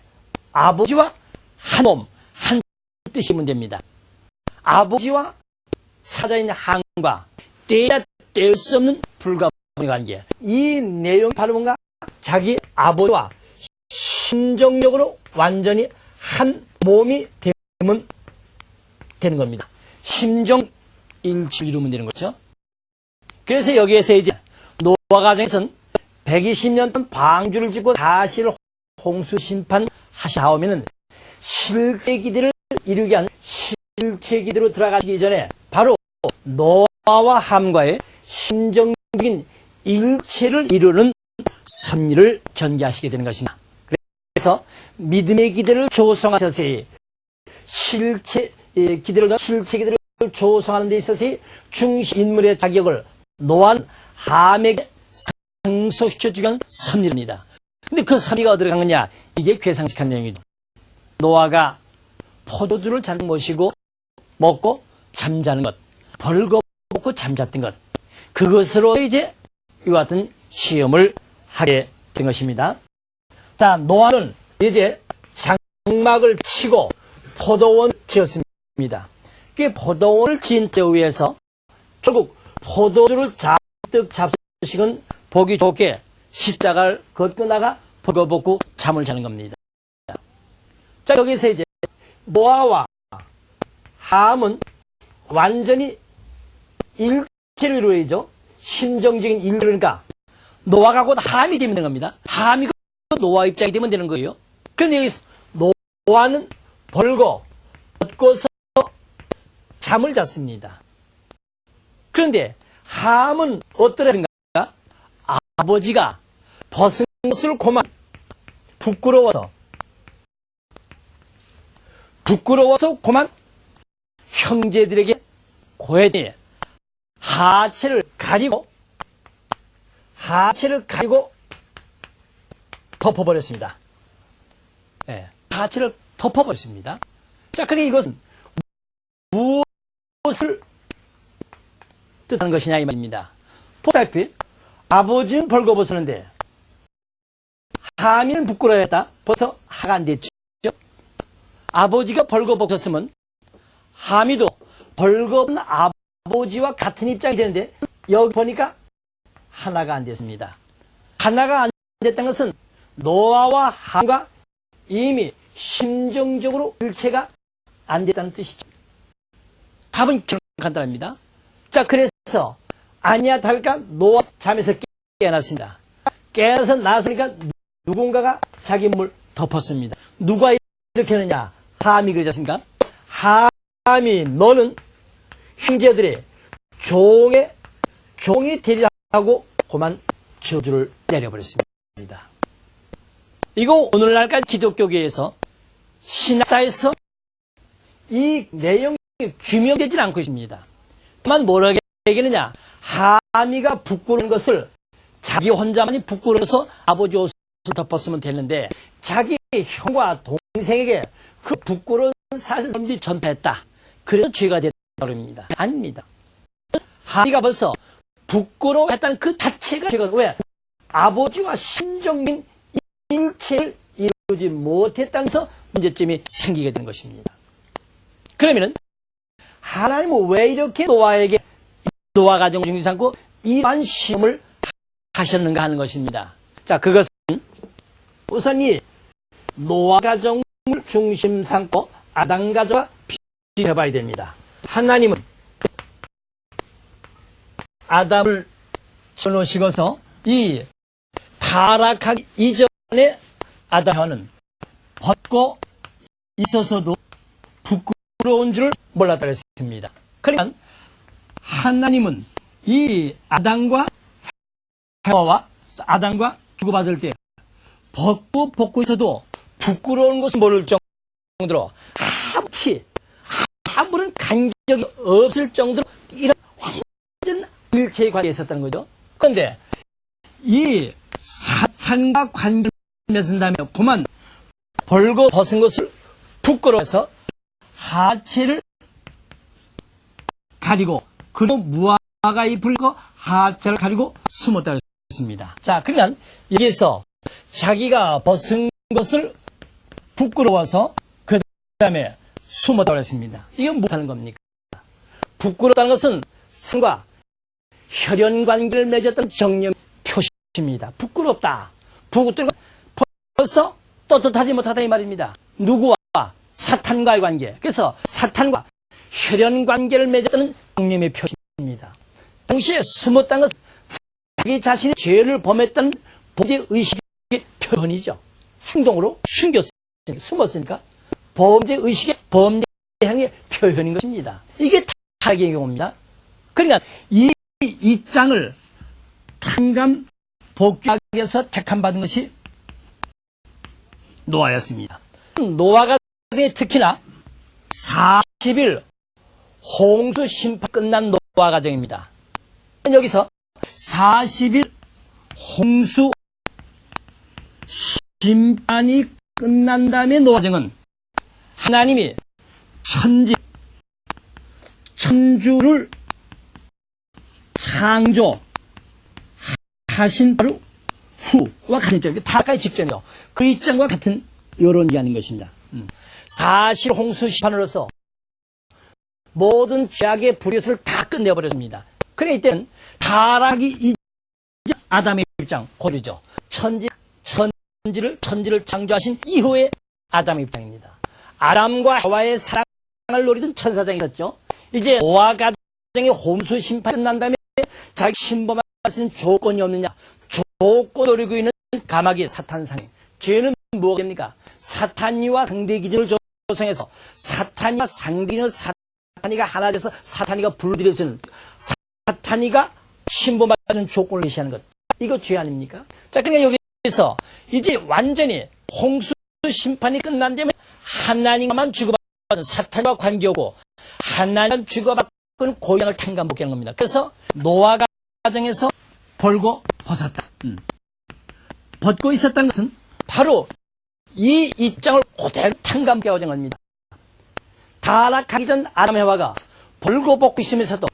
[SPEAKER 1] 아버지와 한 몸, 한 뜻이면 됩니다. 아버지와 차자인 함과 떼야 뗄 수 없는 불가분의 관계. 이 내용이 바로 뭔가 자기 아버지와 심정력으로 완전히 한 몸이 되면 되는 겁니다. 심정 일치를 이루면 되는 거죠. 그래서 여기에서 이제 노아 가정에서는 120년 동안 방주를 짓고 사실 홍수 심판 하시하오면은 실제 기대를 이루기 위한 실제 기대로 들어가시기 전에 바로 노아와 함과의 심정적인 일체를 이루는 섭리를 전개하시게 되는 것입니다. 그래서 믿음의 기대를 조성하셔서의 실체 기대를 조성하는 데 있어서의 중심 인물의 자격을 노아는 함에게 상속시켜주기 위한 섭리입니다. 근데 그 섭리가 어디로 간 거냐? 이게 괴상식한 내용이죠. 노아가 포도주를 잔뜩 모시고 먹고 잠자는 것, 벌거벗고 잠잤던 것, 그것으로 이제 이와 같은 시험을 하게 된 것입니다. 자, 노아는 이제 장막을 치고 포도원을 지었습니다. 그 포도원을 지은 데 위해서 결국 포도주를 잔뜩 잡수식은 보기 좋게 십자가를 걷고 나가 벌거벗고 잠을 자는 겁니다. 자, 여기서 이제 노아와 함은 완전히 일체로 이루어지죠. 심정적인 일, 그러니까 노아가 곧 함이 되면 되는 겁니다. 함이 노아 입장이 되면 되는 거예요. 그런데 여기서 노아는 벌거벗고서 잠을 잤습니다. 그런데 함은 어떠한가? 아버지가 벗은 것을 고만 부끄러워서 고만 형제들에게 고해지 하체를 가리고 덮어버렸습니다. 네, 하체를 덮어버렸습니다. 자, 그러니 이것은 무엇을 뜻하는 것이냐 이 말입니다. 보다시피 아버지는 벌거벗었는데 하미는 부끄러워했다. 벌써 하가 안 됐죠. 아버지가 벌거벗었으면 하미도 벌거벗은 아버지와 같은 입장이 되는데 여기 보니까 하나가 안 됐습니다. 하나가 안 됐다는 것은 노아와 함과 이미 심정적으로 일체가 안 됐다는 뜻이죠. 답은 간단합니다. 자, 그래서 아니야 다를까 노아 잠에서 깨어났습니다. 깨어서 나서니까 누군가가 자기 몸을 덮었습니다. 누가 이렇게 하느냐? 함이 그러지 않습니까? 함이 너는 형제들의 종이 되리라 하고 그만 저주를 내려버렸습니다. 이거 오늘날까지 기독교계에서 신학사에서 이 내용이 규명되지 않고 있습니다. 다만 뭐라고 얘기하느냐? 하미가 부끄러운 것을 자기 혼자만이 부끄러워서 아버지 옷을 덮었으면 됐는데 자기 형과 동생에게 그 부끄러운 사실을 전파했다. 그래서 죄가 됐다고 합니다. 아닙니다. 하미가 벌써 부끄러워했다는 그 자체가 죄가, 왜? 아버지와 심정인 일체를 이루지 못했다면서 문제점이 생기게 된 것입니다. 그러면은 하나님은 왜 이렇게 노아에게 노아 가정을 중심 삼고 이러한 시험을 하셨는가 하는 것입니다. 자, 그것은 우선 이 노아 가정을 중심 삼고 아담 가정과 비교해봐야 됩니다. 하나님은 아담을 지어놓으시고서 이 타락하기 이전에 아담은 벗고 있어서도 부끄러운 줄 몰랐다고 했습니다. 그러니까 하나님은 이 아담과 해와와 아담과 주고받을 때 벗고 있어도 부끄러운 것을 모를 정도로 아무런 간격이 없을 정도로 이런 완전 일체의 관계에 있었다는 거죠. 그런데 이 사탄과 관계를 맺은다면 그만 벌거 벗은 것을 부끄러워서 하체를 가리고 그리고 무화과 잎을 거 하체를 가리고 숨었다고 했습니다. 자, 그러면 여기서 자기가 벗은 것을 부끄러워서 그 다음에 숨었다고 했습니다. 이건 못하는 겁니까? 부끄럽다는 것은 상과 혈연 관계를 맺었던 정념 표시입니다. 부끄럽다. 벌써 떳떳하지 못하다 이 말입니다. 누구와? 사탄과의 관계. 그래서 사탄과 혈연 관계를 맺었다는 성령의 표시입니다. 동시에 숨었다는 것은 자기 자신이 죄를 범했다는 범죄 의식의 표현이죠. 행동으로 숨었으니까 범죄 의식의 범죄 향의 표현인 것입니다. 이게 타락의 경우입니다. 그러니까 이 장을 탕감 복귀하기위해서 택함받은 것이 노아였습니다. 노아가 특히나 40일 홍수 심판 끝난 노아 가정입니다. 여기서 40일 홍수 심판이 끝난 다음에 노아 가정은 하나님이 천주를 창조하신 바로 후와 같은 입장, 타락의 직전이요. 그 입장과 같은 이런 얘기하는 것입니다. 사실 홍수 심판으로서 모든 죄악의 불의를 다 끝내버렸습니다. 그래 이때는 타락이 이제 아담의 입장 고려죠. 천지를 창조하신 이후의 아담의 입장입니다. 아담과 하와의 사랑을 노리던 천사장이 있었죠. 이제 노아 가정의 홍수 심판이 끝난 다음에 자기 신범할 수 있는 조건이 없느냐. 조건 노리고 있는 가마귀 사탄상이. 죄는 뭐가 됩니까? 사탄이와 상대 기준을 조성해서 사탄이와 상대 기준을 사탄이가 하나 돼서 사탄이가 불들여서는 사탄이가 신범할 수 있는 조건을 제시하는 것. 이거 죄 아닙니까? 자, 그러니까 여기서 이제 완전히 홍수 심판이 끝난 다음에 하나님과만 주고받은 사탄과 관계오고 하나님과 주고받은 고향을 탕감복귀하는 겁니다. 그래서 노아 가정에서 벌고 벗었다. 벗고 있었다는 것은 바로 이 입장을 그대로 탕감복귀하는 겁니다. 타락하기 전 아담 해와가 벌고 벗고 있으면서도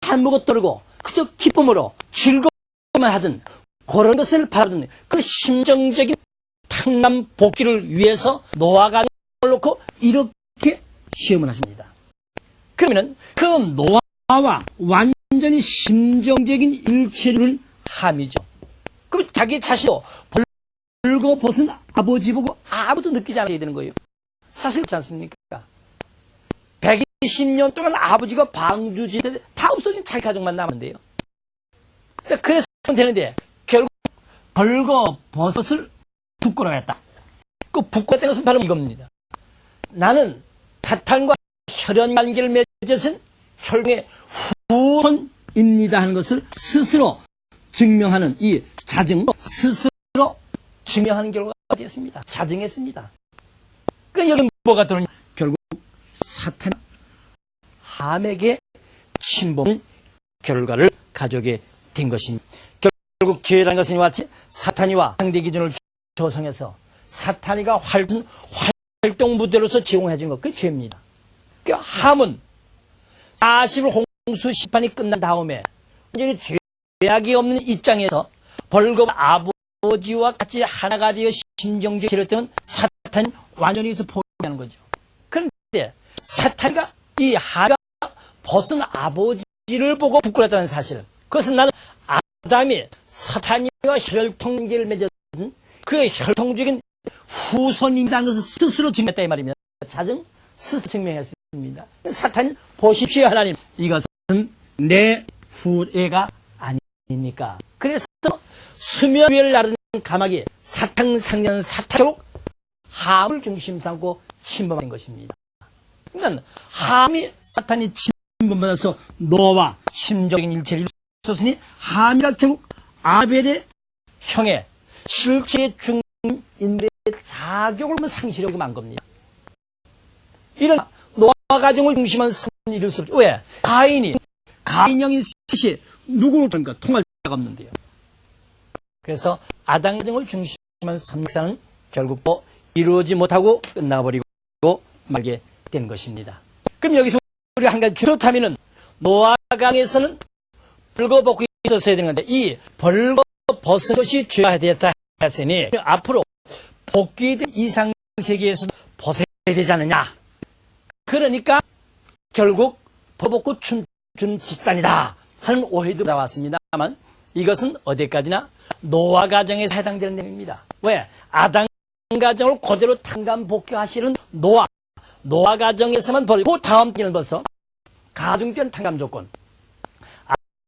[SPEAKER 1] 아무것도 모르고 그저 기쁨으로 즐거움만 하던 그런 것을 바라보던 그 심정적인 탕감 복귀를 위해서 노아가 놓고 이렇게 시험을 하십니다. 그러면은 그 노아와 완전히 심정적인 일치를 함이죠. 그럼 자기 자신도 벌고 벗은 아버지 보고 아무도 느끼지 않아야 되는 거예요. 사실 그렇지 않습니까? 120년 동안 아버지가 방주지인데 다 없어진 자기 가족만 남았는데요. 그래서 되는데 결국 벌거 버섯을 부끄러워했다. 그 부끄러웠다는 것은 바로 이겁니다. 나는 사탄과 혈연 관계를 맺어진 혈통의 후손입니다 하는 것을 스스로 증명하는 이 자증으로 스스로 증명하는 결과가 되었습니다. 자증했습니다. 그러니까 여기 뭐가 들어오냐? 결국 사탄 함에게 침범 결과를 가져오게 된 것입니다. 결국 죄라는 것은 이와 같이 사탄이와 상대 기준을 조성해서 사탄이가 활동 무대로서 제공해 준 것, 그게 죄입니다. 그러니까 함은 40일 홍수 심판이 끝난 다음에 완전히 죄악이 없는 입장에서 벌금 아버지와 같이 하나가 되어 심정적으로 치렀다면 사탄이 완전히 해서 포기하는 거죠. 그런데 사탄이가 이 하가 벗은 아버지를 보고 부끄러웠다는 사실, 그것은 나는 아담이 사탄이와 혈통계를 맺었던 그 혈통적인 후손이라는 것을 스스로 증명했다 이 말입니다. 자증 스스로 증명했습니다. 사탄이 보십시오 하나님, 이것은 내 후예가 아닙니까? 그래서 수면 위를 나르는 가마귀 사탄 상년 사탄으로 함을 중심 삼고 침범한 것입니다. 그러니까 함이 사탄이 침범받아서 노아와 심정적인 일체를 이루었으니 함이가 결국 아벨의 형의 실체의 중인들의 자격을 상실하게 만 겁니다. 이런 노아 가정을 중심한 삶을 이룰 수 없죠. 왜? 가인형인 셋이 누구를 그러니까 통할 자가 없는데요. 그래서 아담 가정을 중심한 삶사는 결국 또 이루어지 못하고 끝나버리고 말게 된 것입니다. 그럼 여기서 우리가 한 가지 그렇다면은 노아 가정에서는 벌거벗고 있었어야 되는 건데 이 벌거벗은 것이 죄가 되었다 했으니 앞으로 복귀된 이상 세계에서도 벗어야 되지 않느냐. 그러니까 결국 벌거벗고 춤춘 집단이다 하는 오해도 나왔습니다만 이것은 어디까지나 노아 가정에서 해당되는 내용입니다. 왜? 아담 가정을 그대로 탕감복귀하시는 노아 가정에서만 벌고 다음 때는 벌써 가중된 탕감 조건.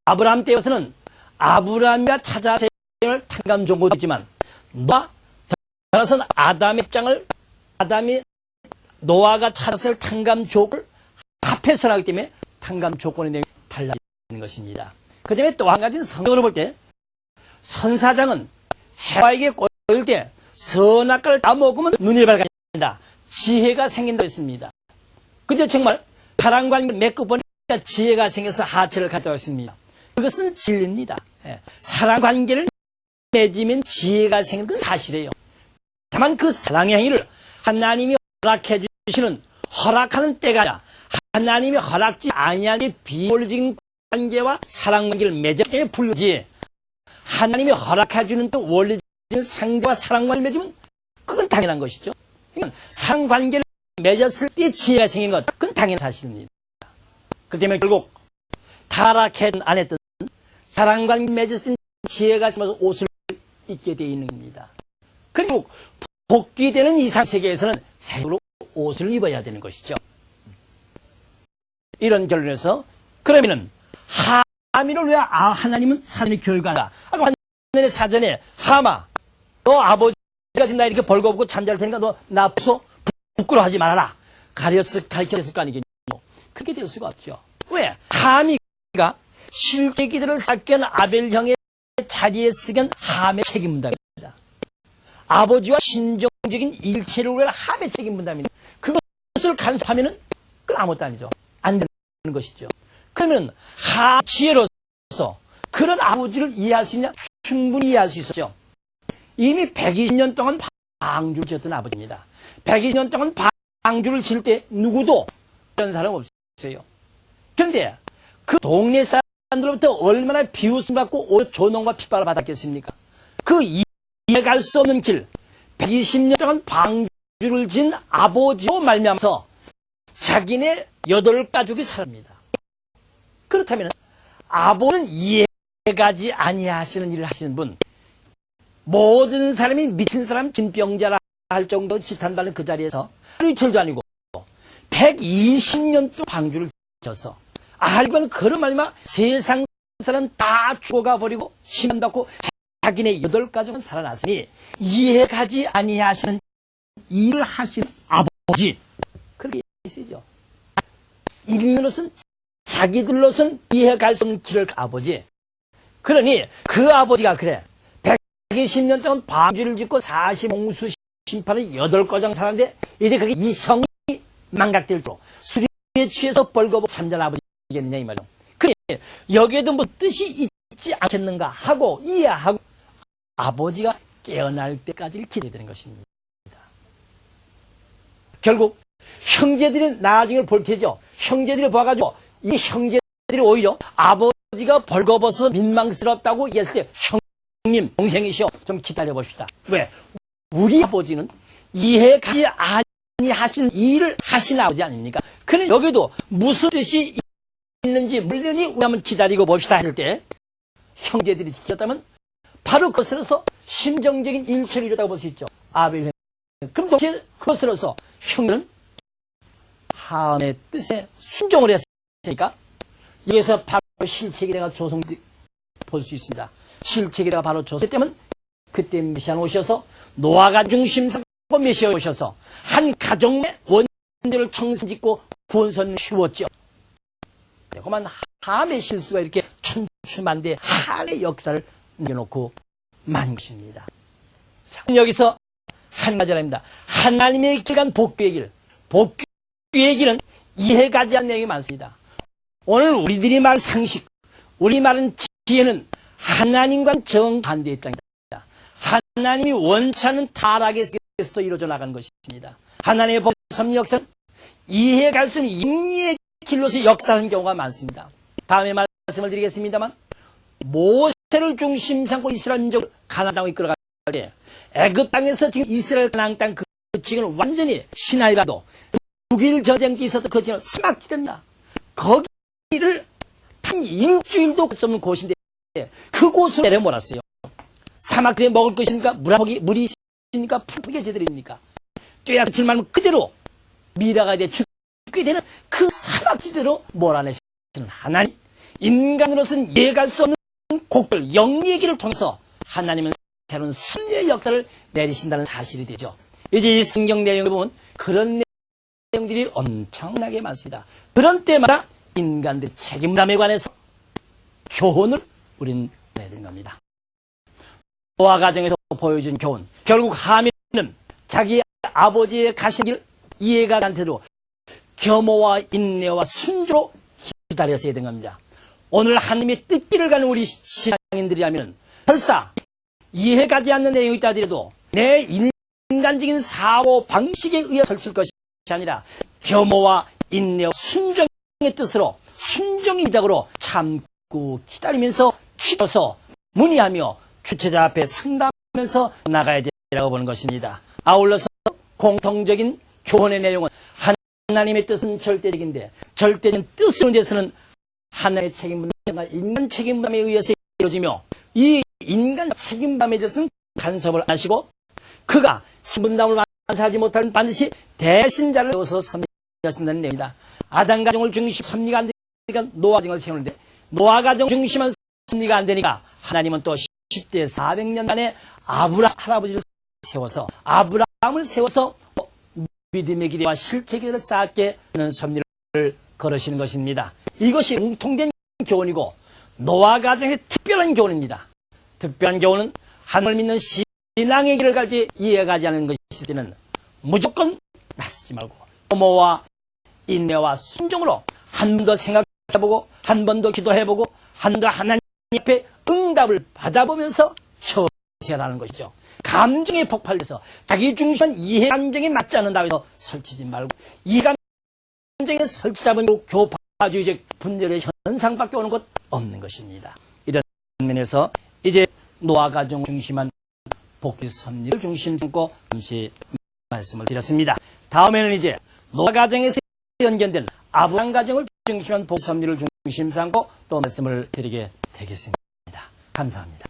[SPEAKER 1] 아브라함 때에서는 아브라함과 찾아서 탕감 조건이 있지만 따라서는 아담의 입장을 노아가 찾아서 탕감 조건을 합해서 하기 때문에 탕감 조건의 내용이 달라지는 것입니다. 그 다음에 또 한 가지는 성경으로 볼 때 천사장은 해와에게 꼬일 때 선악과를 다 먹으면 눈이 밝아진다. 지혜가 생긴다고 했습니다. 근데 정말 사랑관계를 맺고 보니까 지혜가 생겨서 하체를 갖다고 했습니다. 그것은 진리입니다. 사랑관계를 맺으면 지혜가 생기는 건 사실이에요. 다만 그 사랑의 행위를 하나님이 허락해 주시는 허락하는 때가 아니라 하나님이 허락지 아니하는 비원리적인 관계와 사랑관계를 맺었기 때문에 불리지 하나님이 허락해 주는 또 원리적인 상대와 사랑관계를 맺으면 그건 당연한 것이죠. 사랑관계를 맺었을 때 지혜가 생긴 것 그건 당연한 사실입니다. 그렇기 때문에 결국 타락했든 안 했든 사랑관계를 맺었을 때 지혜가 생겨서 옷을 입게 되어 있는 겁니다. 그리고 복귀되는 이상세계에서는 자유로 옷을 입어야 되는 것이죠. 이런 결론에서 그러면은 하미를 왜 하나님은 사람의 교육한다? 아까 하늘의 사전에 하마 너 아버지가 지금 나 이렇게 벌거벗고 잠잘 테니까 너 나 부끄러워하지 말아라. 가르쳤을 거 아니겠니? 그렇게 될 수가 없죠. 왜? 하미가 실제기들을 삭견 아벨 형의 자리에 쓰견 함의 책임 분담입니다. 아버지와 신정적인 일체를 위한 함의 책임 분담입니다. 그것을 간섭하면은 그건 아무것도 아니죠. 안 되는 것이죠. 그러면 지혜로서 그런 아버지를 이해할 수 있냐? 충분히 이해할 수 있었죠. 이미 120년 동안 방주를 지었던 아버지입니다. 120년 동안 방주를 지을 때 누구도 그런 사람 없어요. 그런데 그 동네 사람들로부터 얼마나 비웃음 받고 조롱과 핍박을 받았겠습니까? 그 이해갈 수 없는 길 120년 동안 방주를 지은 아버지로 말미암아서 자기네 8가족이 살았습니다. 그렇다면 아버지는 이해가지 아니하시는 일을 하시는 분 모든 사람이 미친 사람 진병자라 할 정도 지탄받는 그 자리에서 하루 이틀도 아니고 120년 동안 방주를 져서 알고는 그런 말이면 세상 사람 다 죽어가 버리고 심판받고 자기네 8가족은 살아났으니 이해가지 아니하시는 일을 하시는 아버지 그렇게 쓰죠. 인간으로서는 자기들로서는 이해갈 수 없는 길을 아버지. 그러니 그 아버지가 그래 120년 동안 방주를 짓고 40옹수 심판을 8가정 살았는데 이제 그게 이성이 망각될 줄 술에 취해서 벌거벗고 잠잔 아버지겠느냐 이 말이죠. 그래 여기에도 뭐 뜻이 있지 않겠는가 하고 이해하고 아버지가 깨어날 때까지 기대되는 것입니다. 결국 형제들이 나중에 볼 테죠. 형제들이 봐가지고 이 형제들이 오히려 아버지가 벌거벗어서 민망스럽다고 얘기했을 때 형님 동생이시오 좀 기다려봅시다. 왜? 우리 아버지는 이해가지 아니하시는 일을 하신 아버지 아닙니까? 그는 여기도 무슨 뜻이 있는지 물론히 우리 한번 기다리고 봅시다 했을 때 형제들이 지켰다면 바로 그것으로서 심정적인 일체를 이루었다고 볼 수 있죠. 아벨 그럼 동시에 그것으로서 형제는 함의 뜻에 순종을 했으니까 여기서 바로 실체기대가 조성 볼 수 있습니다. 실체기대가 바로 조성 때문에 그때 메시아는 오셔서 노아가 중심 삼고 메시아 오셔서 한 가정의 원죄를 청산짓고 구원선을 씌웠죠. 그만 함의 실수가 이렇게 천추만대 함의 역사를 남겨놓고 만 것입니다. 자, 여기서 한 가지를 합니다. 하나님의 길간 복귀의 길. 복귀의 길은 이해가지 않는 내용이 많습니다. 오늘 우리들이 말 상식, 우리 말은 지혜는 하나님과는 정반대의 입장이다. 하나님이 원치 않는 타락의 세계에서도 이루어져 나가는 것입니다. 하나님의 섭리 역사는 이해갈 수 있는 인리의 길로서 역사하는 경우가 많습니다. 다음에 말씀을 드리겠습니다만 모세를 중심 삼고 이스라엘 민족을 가나안 땅으로 이끌어갈 때 애굽 땅에서 지금 이스라엘 가나안 땅 그 지역은 완전히 시나이 바도 6일 전쟁이 있었던 그 지역은 사막지대입니다. 거기를 한 일주일도 갈 수 없는 곳인데 그곳으로 내려 몰았어요. 사막지대에 먹을 것이니까 물이 무엇입니까? 풍부게 제대로입니까? 떼약질 말면 그대로 미라가 돼 죽게 되는 그 사박지대로 몰아내시는 하나님. 인간으로서는 이해할 수 없는 곡들, 영얘기를 통해서 하나님은 새로운 승리의 역사를 내리신다는 사실이 되죠. 이제 이 성경 내용을 보면 그런 내용들이 엄청나게 많습니다. 그런 때마다 인간들의 책임감에 관해서 교훈을 우리는 내야 되는 겁니다. 노아 가정에서 보여준 교훈, 결국 하민은 자기 아버지의 가신 길 이해가 안 되도록 겸허와 인내와 순조로 기다렸어야 되는 겁니다. 오늘 하나님의 뜻길을 가는 우리 신앙인들이라면 설사 이해가지 않는 내용이 있다 하더라도 내 인간적인 사고 방식에 의해 설칠 것이 아니라 겸허와 인내와 순종의 뜻으로 순종의 기닥으로 참고 기다리면서 기도서 문의하며 주체자 앞에 상담하면서 나가야 되라고 보는 것입니다. 아울러서 공통적인 교훈의 내용은 하나님의 뜻은 절대적인데 절대적인 뜻으로 대해서는 하나님의 책임분담과 인간 책임분담에 의해서 이루어지며 이 인간 책임분담에 대해서는 간섭을 안 하시고 그가 신분담을 완수하지 못하면 반드시 대신자를 세워서 섭리하신다는 내용입니다. 아담 가정을 중심 섭리가 안 되니까 노아 가정을 세우는데 노아 가정 중심은 섭리가 안 되니까 하나님은 또 10대 400년 만에 아브라함 할아버지를 세워서 아브라함을 세워서 믿음의 길이와 실체의 길을 쌓게 하는 섭리를 걸으시는 것입니다. 이것이 공통된 교훈이고 노아 가정의 특별한 교훈입니다. 특별한 교훈은 하나님을 믿는 신앙의 길을 갈 때 이해가지 않는 것이 있을 때는 무조건 나서지 말고 겸허와 인내와 순종으로 한 번 더 생각해보고 한 번 더 기도해보고 한 번 더 하나님 앞에 응답을 받아보면서 처세하라는 것이죠. 감정에 폭발해서 자기 중심한 이해 감정에 맞지 않는다고 해서 설치지 말고 이 감정에 설치다 보니 교파주의적 분열의 현상밖에 오는 것 없는 것입니다. 이런 면에서 이제 노아 가정 중심한 복귀 섭리를 중심 삼고 잠시 말씀을 드렸습니다. 다음에는 이제 노아 가정에서 연결된 아브라함 가정을 중심한 복귀 섭리를 중심 삼고 또 말씀을 드리게 되겠습니다. 감사합니다.